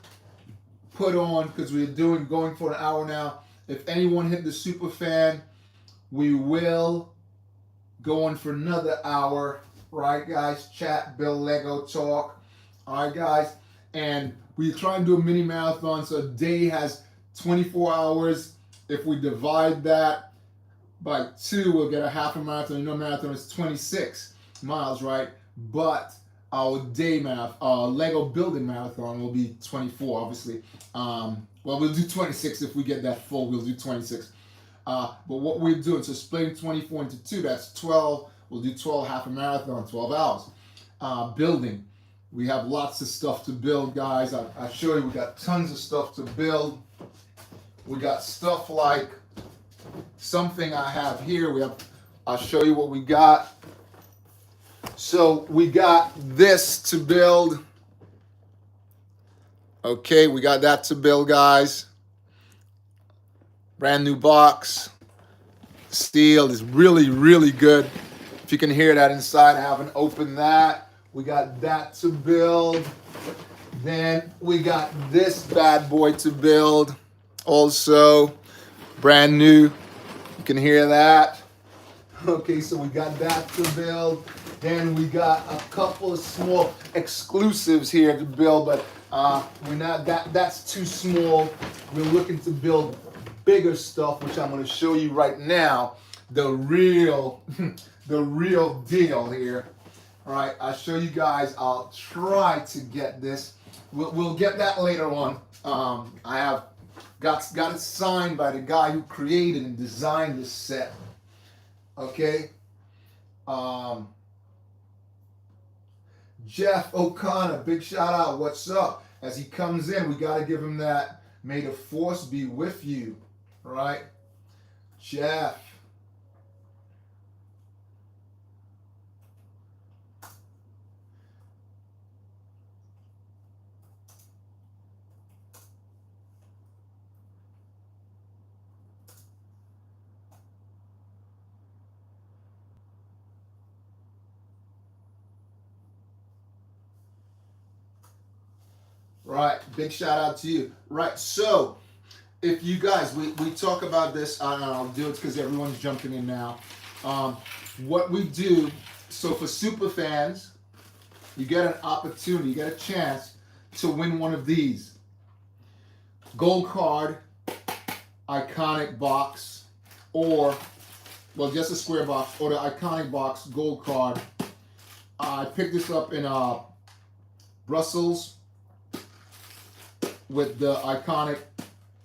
put on, because we're going for an hour now. If anyone hit the super fan, we will go on for another hour. Right, guys? Chat, build, Lego, talk. All right, guys. And we try and do a mini marathon. So a day has 24 hours. If we divide that by 2, we'll get a half a marathon. You know, marathon is 26 miles, right? But our day Lego building marathon will be 24, obviously. Well, we'll do 26 if we get that full. We'll do 26. But what we're doing, so splitting 24 into 2, that's 12. We'll do 12 half a marathon, 12 hours. Building. We have lots of stuff to build, guys. I show you, we got tons of stuff to build. We got stuff like something I have here. I'll show you what we got. So we got this to build. Okay, we got that to build, guys. Brand new box. Steel is really, really good. If you can hear that inside, I haven't opened that. We got that to build. Then we got this bad boy to build. Also, brand new. You can hear that. Okay, so we got that to build. Then we got a couple of small exclusives here to build, but we're not that's too small. We're looking to build bigger stuff, which I'm going to show you right now. The real deal here. All right, I'll show you guys. I'll try to get this. We'll get that later on. I have got it signed by the guy who created and designed this set. Okay. Jeff O'Connor, big shout out. What's up? As he comes in, we got to give him that. May the force be with you. Right? Jeff. Right, big shout out to you. Right, so if you guys, we talk about this, I'll do it because everyone's jumping in now. Um, what we do, so for super fans, you get an opportunity, you get a chance to win one of these gold card, iconic box, or well, just a square box, or the iconic box gold card. I picked this up in Brussels with the iconic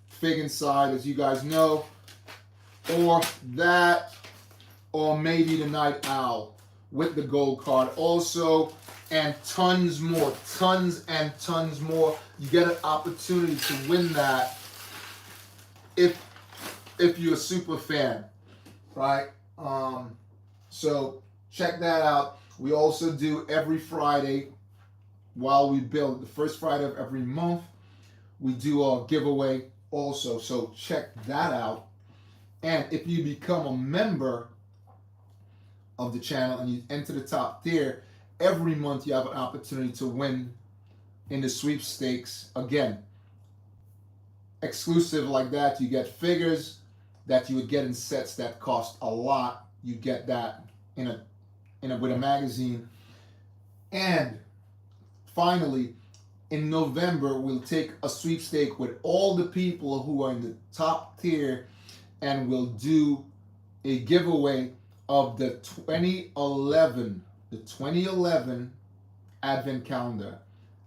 fig inside, as you guys know, or that, or maybe the Night Owl with the gold card also, and tons more, tons and tons more. You get an opportunity to win that if you're a super fan, right? So check that out. We also do every Friday while we build, the first Friday of every month, we do a giveaway also. So check that out. And if you become a member of the channel and you enter the top tier, every month you have an opportunity to win in the sweepstakes. Again, exclusive like that. You get figures that you would get in sets that cost a lot. You get that in a with a magazine. And finally, in November, we'll take a sweepstake with all the people who are in the top tier, and we'll do a giveaway of the 2011 Advent calendar.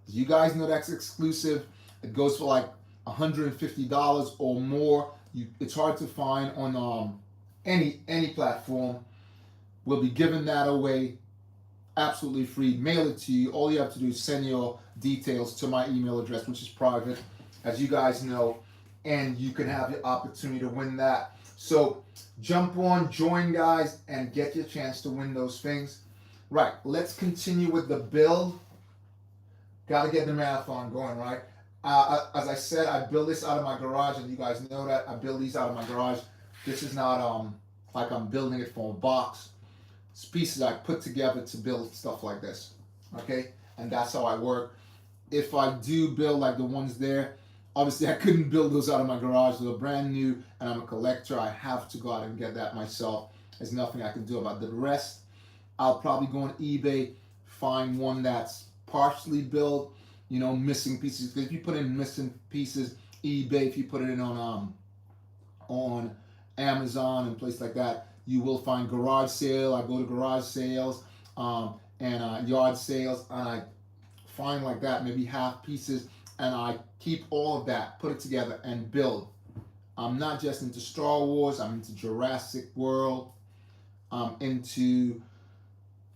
As you guys know, that's exclusive. It goes for like $150 or more. It's hard to find on any platform. We'll be giving that away absolutely free. Mail it to you. All you have to do is send your details to my email address, which is private, as you guys know, and you can have your opportunity to win that. So jump on, join, guys, and get your chance to win those things. Right, let's continue with the build. Got to get the marathon going, right? As I said, I build this out of my garage, and you guys know that I build these out of my garage. This is not like I'm building it from a box. It's pieces I put together to build stuff like this, okay? And that's how I work. If I do build like the ones there, obviously I couldn't build those out of my garage. They're brand new, and I'm a collector. I have to go out and get that myself. There's nothing I can do about the rest. I'll probably go on eBay, find one that's partially built, you know, missing pieces. Because if you put in missing pieces, eBay, if you put it in on Amazon and places like that, you will find garage sale. I go to garage sales and yard sales, and I find like that, maybe half pieces, and I keep all of that, put it together, and build. I'm not just into Star Wars. I'm into Jurassic World. I'm into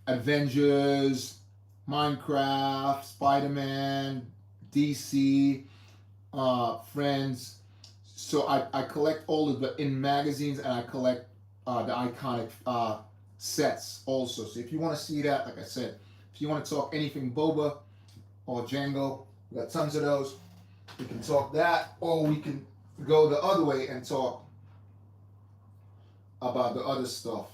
Avengers, Minecraft, Spider-Man, DC, Friends. So I collect all of the in magazines, and I collect the iconic sets also. So if you want to see that, like I said, if you want to talk anything Boba or Django, we got tons of those. We can talk that, or we can go the other way and talk about the other stuff.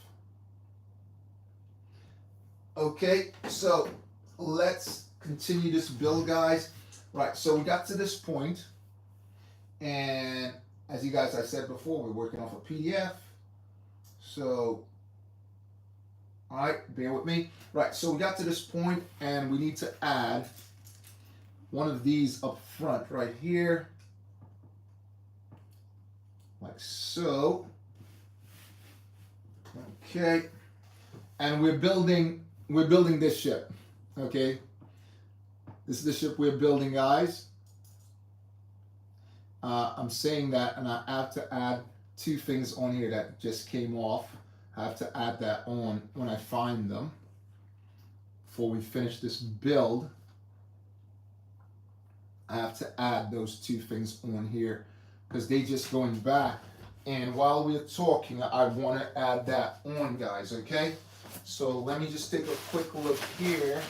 Okay, so let's continue this build, guys. Right, so we got to this point, and as you guys, I said before, we're working off a PDF. So, all right, bear with me. Right, so we got to this point, and we need to add one of these up front right here, like so. Okay, and we're building this ship. Okay, this is the ship we're building, guys. I'm saying that, and I have to add two things on here that just came off. I have to add that on when I find them before we finish this build. I have to add those two things on here because they just going back. And while we're talking, I want to add that on, guys, okay? So let me just take a quick look here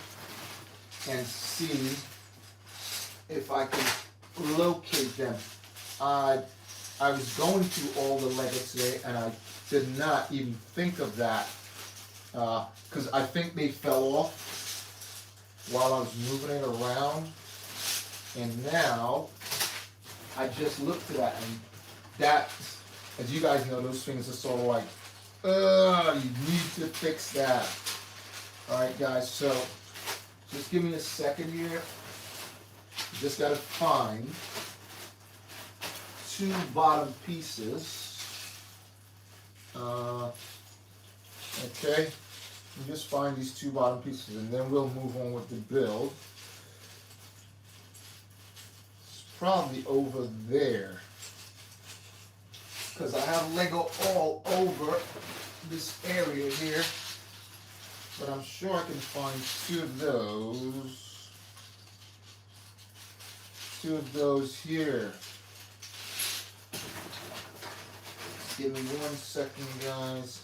and see if I can locate them. I was going through all the Lego today, and I did not even think of that because I think they fell off while I was moving it around. And now, I just looked at that, and that, as you guys know, those fingers are sort of like, you need to fix that. Alright guys, so just give me a second here. Just gotta find 2 bottom pieces. Okay, just find these 2 bottom pieces, and then we'll move on with the build. It's probably over there, because I have Lego all over this area here, but I'm sure I can find 2 of those. 2 of those here. Give me 1 second, guys.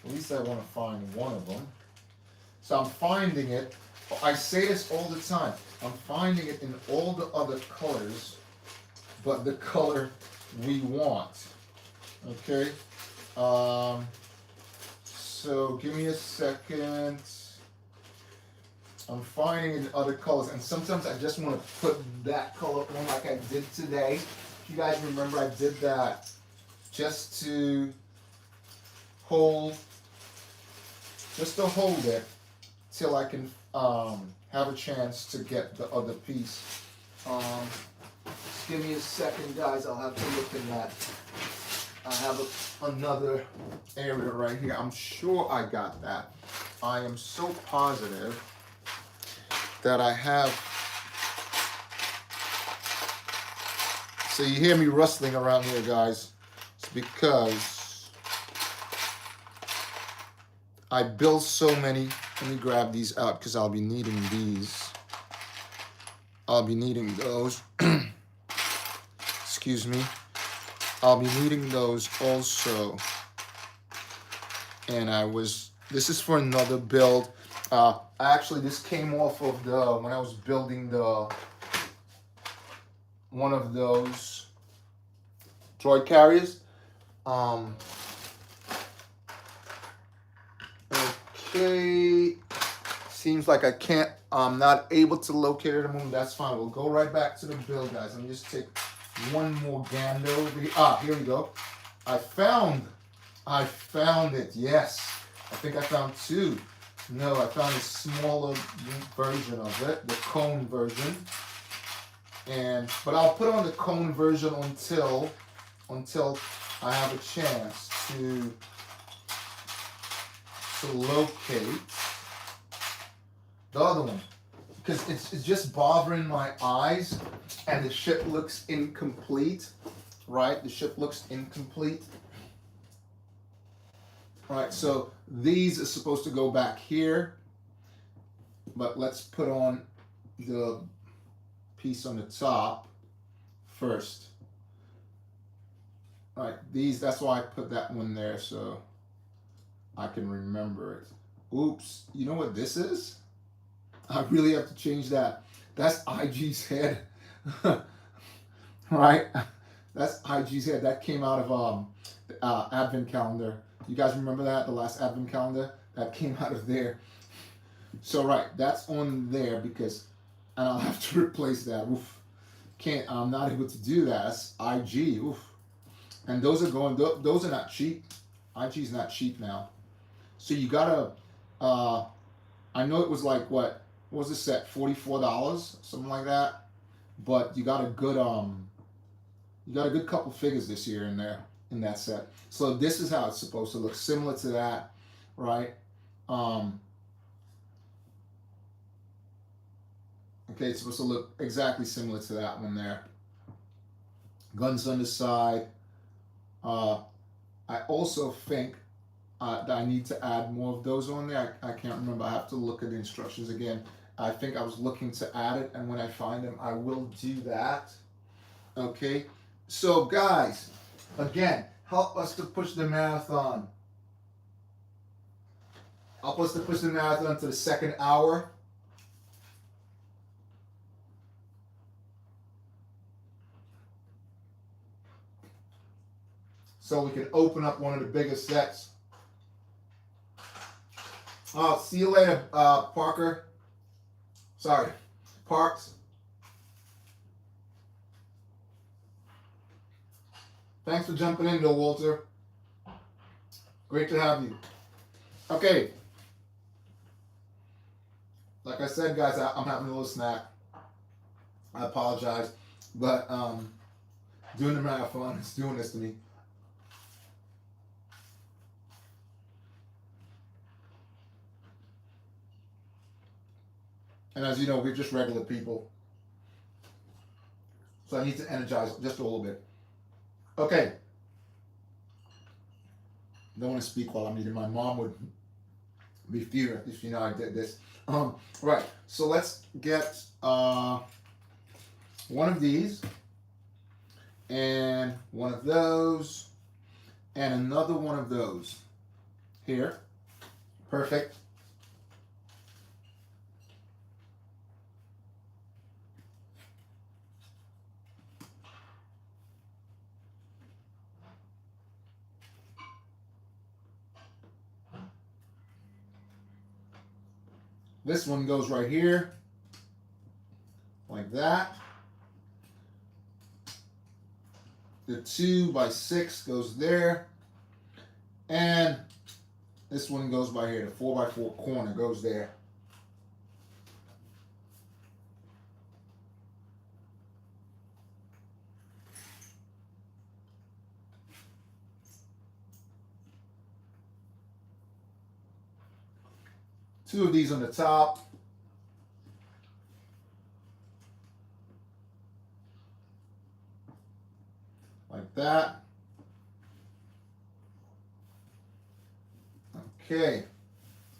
At least I want to find one of them. So I'm finding it. I say this all the time. I'm finding it in all the other colors, but the color we want. Okay. So give me a second. I'm finding it in other colors, and sometimes I just want to put that color on like I did today. If you guys remember, I did that just to hold it till I can have a chance to get the other piece. Just give me a second, guys. I'll have to look in that. I have another area right here. I'm sure I got that. I am so positive that I have. So you hear me rustling around here, guys. It's because I built so many. Let me grab these out because I'll be needing these. I'll be needing those. Excuse me. I'll be needing those also. And this is for another build. Actually, this came off of when I was building one of those droid carriers. Okay. Seems like I'm not able to locate it at the moment. That's fine. We'll go right back to the build, guys. Let me just take one more gander over here. Here we go. I found it. Yes. I think I found 2. No, I found a smaller version of it, the cone version. But I'll put on the cone version until I have a chance to locate the other one, because it's just bothering my eyes, and the ship looks incomplete. Right, the ship looks incomplete. Right, so these are supposed to go back here, but let's put on the piece on the top first. Right, that's why I put that one there, so I can remember it. Oops, you know what this is? I really have to change that. That's IG's head. Right, that's IG's head. That came out of Advent calendar. You guys remember that? The last Advent calendar? That came out of there. So, right, that's on there and I'll have to replace that. Oof. I'm not able to do that. That's IG. Oof. And those are not cheap. IG's not cheap now. So you gotta, I know it was like, what was the set? $44, something like that. But you got a good couple figures this year in there, in that set. So this is how it's supposed to look, similar to that, right? Okay, it's supposed to look exactly similar to that one there. Guns on the side. I also think that I need to add more of those on there. I can't remember. I have to look at the instructions again. I think I was looking to add it, and when I find them, I will do that. Okay, so guys, again, help us to push the marathon. Help us to push the marathon to the 2nd hour. So we can open up one of the biggest sets. See you later, Parker. Sorry, Parks. Thanks for jumping in, though, Walter. Great to have you. Okay. Like I said, guys, I'm having a little snack. I apologize, but doing the marathon is doing this to me. And as you know, we're just regular people. So I need to energize just a little bit. Okay. Don't want to speak while I'm eating. My mom would be furious if you know I did this. Right. So let's get one of these and one of those and another one of those here. Perfect. This one goes right here, like that. The 2x6 goes there. And this one goes by here. The 4x4 corner goes there. Two of these on the top. Like that. Okay.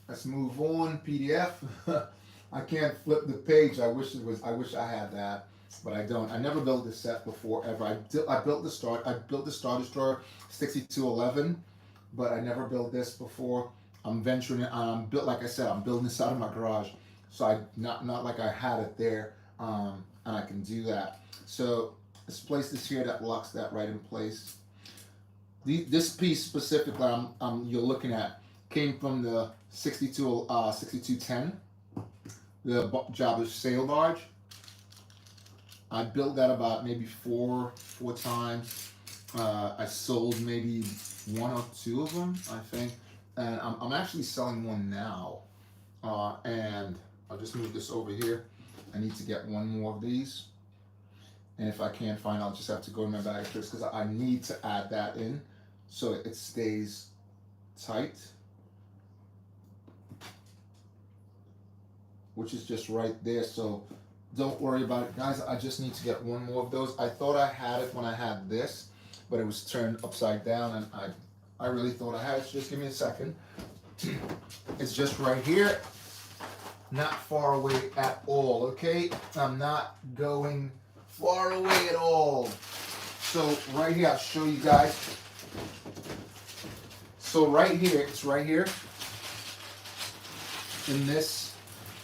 Let's move on. PDF. I can't flip the page. I wish I had that, but I don't. I never built this set before ever. I built the Star Destroyer 6211, but I never built this before. I'm venturing it. Like I said, I'm building this out of my garage, so not like I had it there, and I can do that. So let's place this here. That locks that right in place. This piece specifically, you're looking at, came from the 6210, the Jabba's sail barge. I built that about maybe four times. I sold maybe one or two of them, I think. And I'm actually selling one now. And I'll just move this over here. I need to get one more of these. And if I can't find, I'll just have to go to my bag of tricks because I need to add that in so it stays tight. Which is just right there. So don't worry about it, guys. I just need to get one more of those. I thought I had it when I had this, but it was turned upside down, and I really thought I had it. So just give me a second. It's just right here. Not far away at all, okay? I'm not going far away at all. So right here, I'll show you guys. So right here, it's right here in this.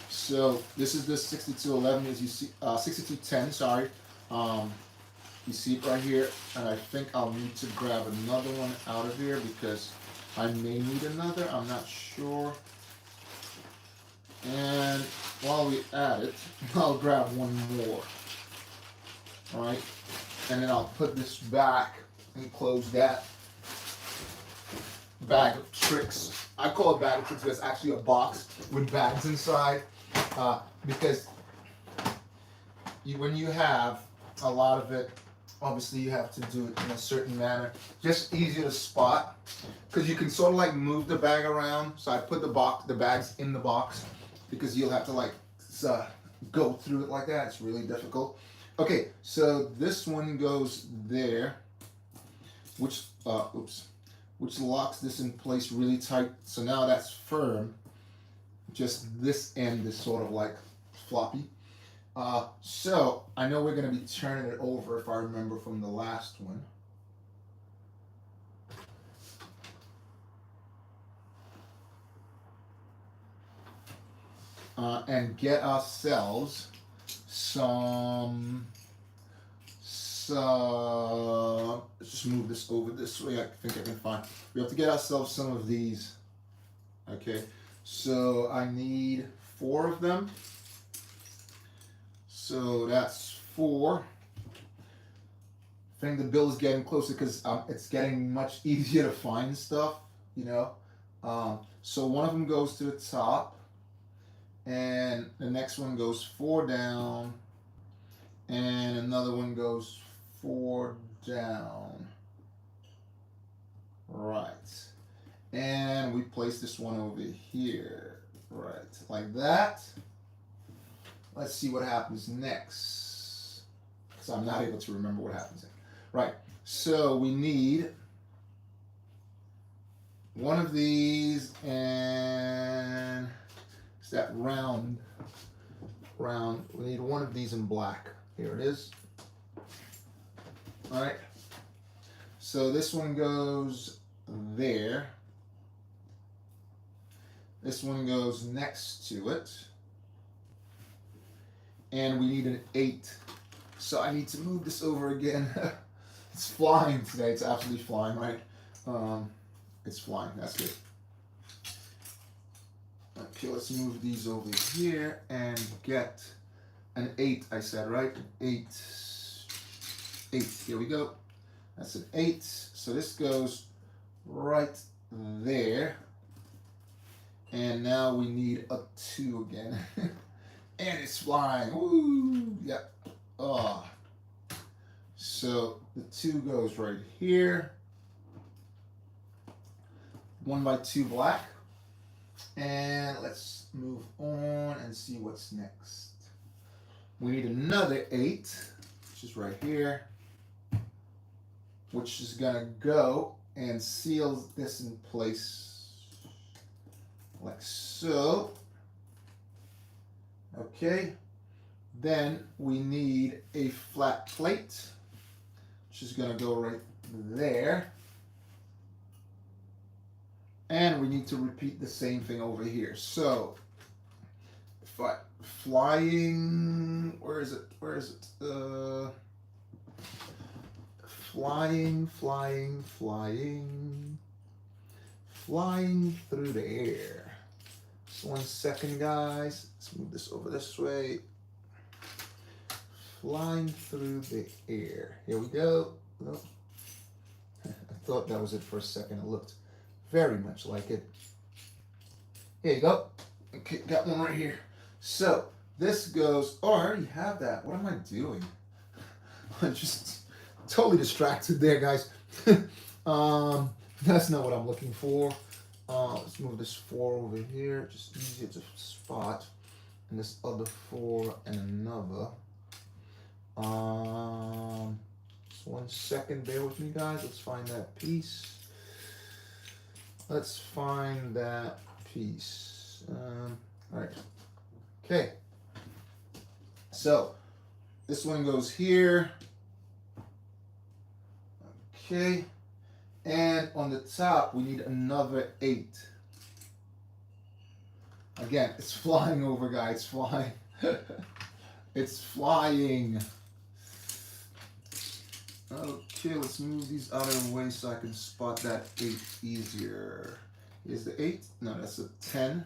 So this is the 6211, as you see, 6210, sorry. You see it right here, and I think I'll need to grab another one out of here because I may need another, I'm not sure. And while we add it, I'll grab one more. All right, and then I'll put this back and close that bag of tricks. I call it bag of tricks, but it's actually a box with bags inside. Because when you have a lot of it, obviously you have to do it in a certain manner. Just easier to spot, because you can sort of like move the bag around. So I put the bags in the box because you'll have to like go through it like that. It's really difficult. Okay, so this one goes there, which locks this in place really tight. So now that's firm. Just this end is sort of like floppy. So I know we're going to be turning it over if I remember from the last one. And get ourselves some, let's just move this over this way. I think I can find. We have to get ourselves some of these. Okay. So I need 4 of them. So that's 4. think the bill is getting closer because it's getting much easier to find stuff, you know. So one of them goes to the top, and the next one goes 4 down, and another one goes 4 down. Right. And we place this one over here. Right. Like that. Let's see what happens next. Because I'm not able to remember what happens next. Right. So we need one of these, and it's that round. We need one of these in black. Here it is. All right. So this one goes there. This one goes next to it. And we need an 8. So I need to move this over again. It's flying today. It's absolutely flying, right? It's flying. That's good. Okay, let's move these over here and get an 8, I said, right? An 8. 8. Here we go. That's an 8. So this goes right there. And now we need a 2 again. And it's flying. Woo! Yep. Oh. So the 2 goes right here. 1 by 2 black. And let's move on and see what's next. We need another 8, which is right here, which is gonna go and seal this in place like so. Okay, then we need a flat plate, which is gonna go right there. And we need to repeat the same thing over here. So, flying, where is it? Flying through the air. Just 1 second, guys. Let's move this over this way. Flying through the air. Here we go. Oh. I thought that was it for a second. It looked very much like it. Here you go. Okay, got one right here. So this goes, oh, I already have that. What am I doing? I'm just totally distracted there, guys. That's not what I'm looking for. Let's move this 4 over here. Just easier to spot. And this other 4 and another. Just 1 second. Bear with me, guys. Let's find that piece. Let's find that piece. All right. Okay. So this one goes here. Okay. And on the top, we need another 8. Again, it's flying over, guys. It's flying. It's flying. Okay, let's move these out of the way so I can spot that 8 easier. Here's the 8. No, that's a 10.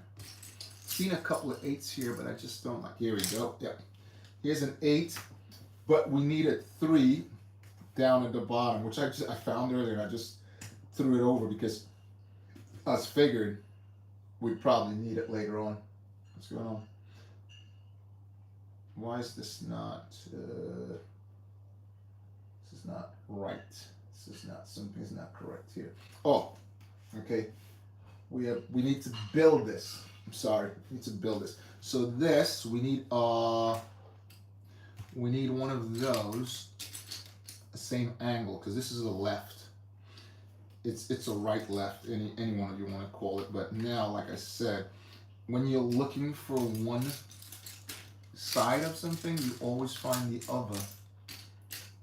Seen a couple of 8s here, but I just don't like. Here we go. Yep. Here's an 8, but we need a 3 down at the bottom, which I found earlier, and I just threw it over because I figured we'd probably need it later on. What's going on? Why is this not? This is not right. This is not, something's not correct here. Oh, okay. We need to build this. I'm sorry, we need to build this. So this, we need one of those, the same angle, because this is a left. It's a right left, any one of you want to call it. But now, like I said, when you're looking for one side of something, you always find the other,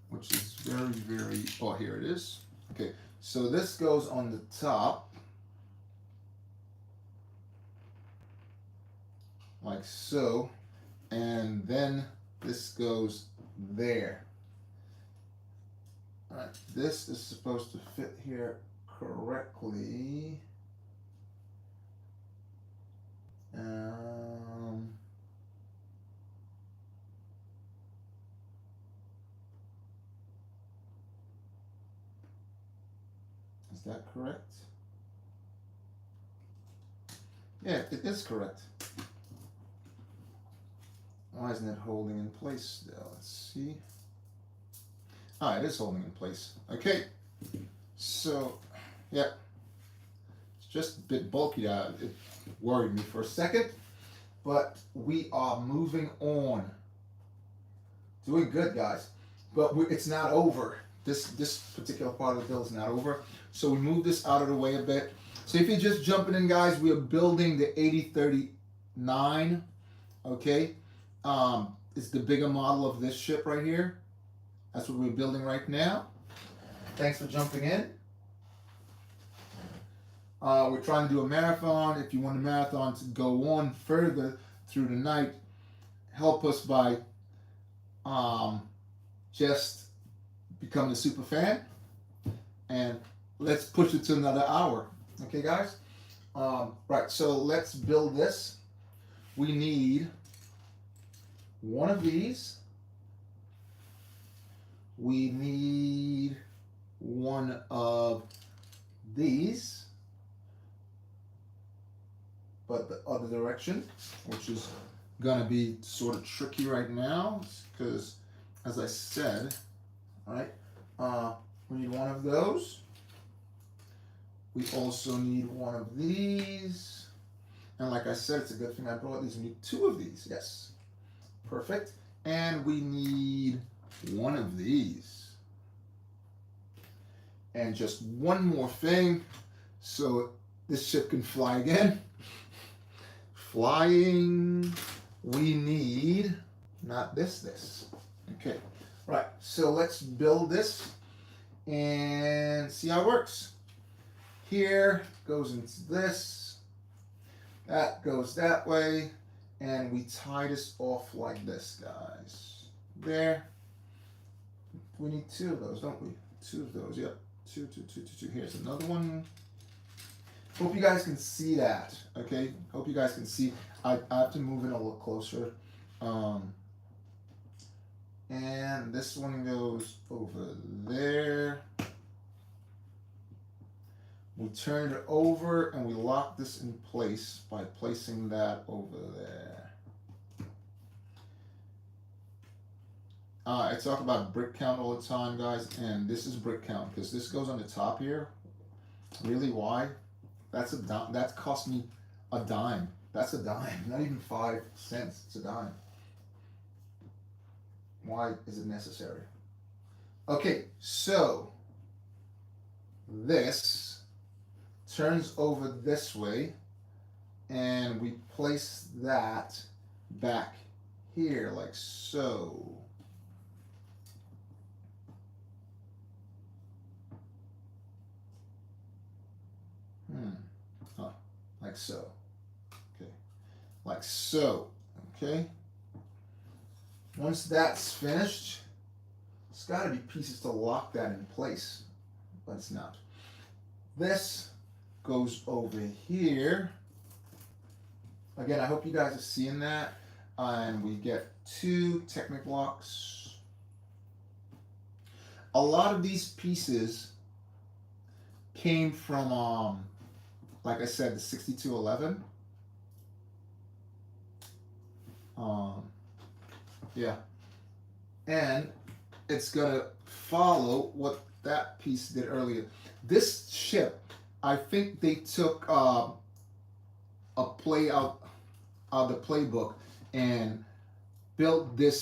which is very, very, oh, here it is. Okay, so this goes on the top, like so, and then this goes there. All right, this is supposed to fit here correctly. that correct? Yeah, it is correct. Why isn't it holding in place still? Let's see. Ah, it is holding in place. Okay. So, yeah. It's just a bit bulky. It worried me for a second. But we are moving on. Doing good, guys. But it's not over. This particular part of the build is not over. So we move this out of the way a bit. So if you're just jumping in, guys, we are building the 8039. Okay. It's the bigger model of this ship right here. That's what we're building right now. Thanks for jumping in. We're trying to do a marathon. If you want the marathon to go on further through the night, help us by just becoming a super fan. And let's push it to another hour. Okay, guys? Right, so let's build this. We need one of these. We need one of these, but the other direction, which is gonna be sort of tricky right now, because as I said, all right, we need one of those. We also need one of these, and like I said, it's a good thing I brought these. We need two of these, yes, perfect. And we need one of these, and just one more thing so this ship can fly again. Flying, we need not this. Okay, right, so let's build this and see how it works. Here goes into this, that goes that way, and we tie this off like this, guys. There. We need two of those, don't we? Two of those, yep. Two. Here's another one. Hope you guys can see that, okay? Hope you guys can see. I have to move it a little closer. And this one goes over there. We turn it over and we lock this in place by placing that over there. I talk about brick count all the time, guys, and this is brick count because this goes on the top here. Really, why? That's that cost me a dime. That's a dime, not even 5 cents. It's a dime. Why is it necessary? Okay, so this turns over this way, and we place that back here like so. Like so. Okay. Like so. Okay. Once that's finished, it's got to be pieces to lock that in place, but it's not. This goes over here. Again, I hope you guys are seeing that. And we get 2 Technic blocks. A lot of these pieces came from like I said, the 6211. Yeah. And it's gonna follow what that piece did earlier. This ship, I think they took a play out of the playbook and built the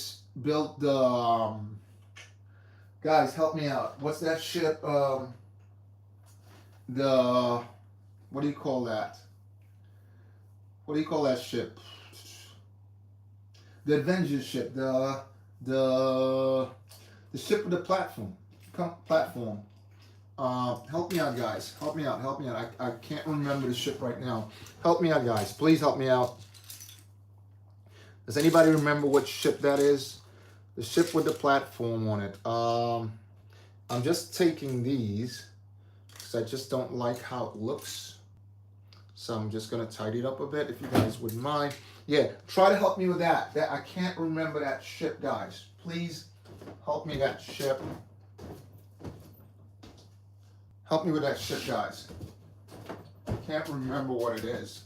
guys, help me out. What's that ship? What do you call that? What do you call that ship? The Avengers ship. The ship with the platform. Help me out, guys. Help me out. I can't remember the ship right now. Help me out, guys. Please help me out. Does anybody remember what ship that is? The ship with the platform on it. I'm just taking these because I just don't like how it looks. So I'm just going to tidy it up a bit if you guys wouldn't mind. Yeah, try to help me with that. I can't remember that ship, guys. Please help me that ship. Help me with that shit, guys. Can't remember what it is.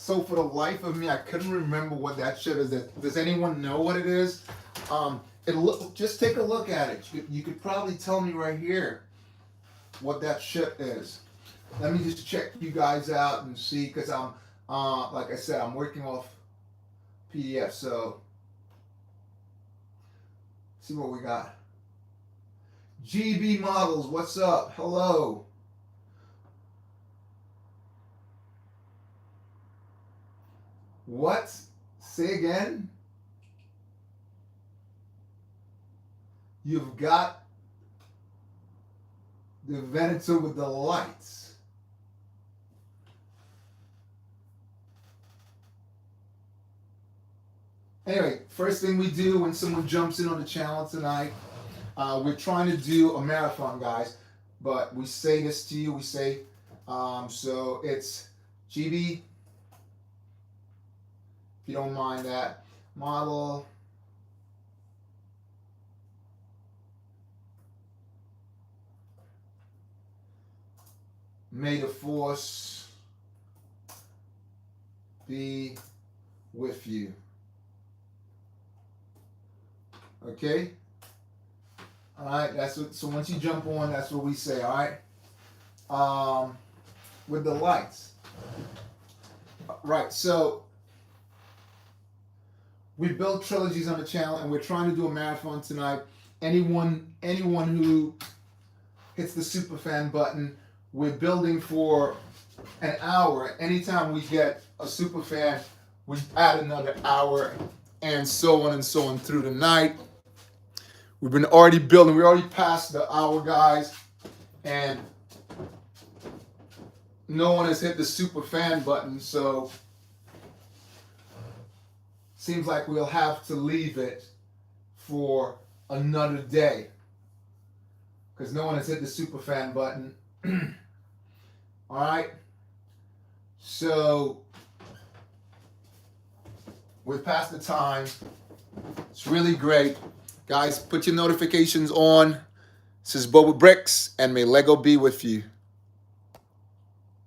So for the life of me, I couldn't remember what that shit is. Does anyone know what it is? Just take a look at it. You could probably tell me right here what that shit is. Let me just check you guys out and see, because I'm, like I said, I'm working off PDF. So see what we got. GB Models, what's up? Hello. What? Say again? You've got the Venator with the lights. Anyway, first thing we do when someone jumps in on the channel tonight, we're trying to do a marathon, guys. But we say this to you, we say, so it's GB, if you don't mind that, model. May the force be with you. Okay? Alright, that's what, so once you jump on, that's what we say, alright? With the lights. Right, so we build trilogies on the channel, and we're trying to do a marathon tonight. Anyone who hits the superfan button, we're building for an hour. Anytime we get a superfan, we add another hour, and so on through the night. We've been already building. We already passed the hour, guys, and no one has hit the superfan button, so seems like we'll have to leave it for another day because no one has hit the superfan button. All right, so we're past the time. It's really great, guys. Put your notifications on. This is BOBAbrickz, and may Lego be with you.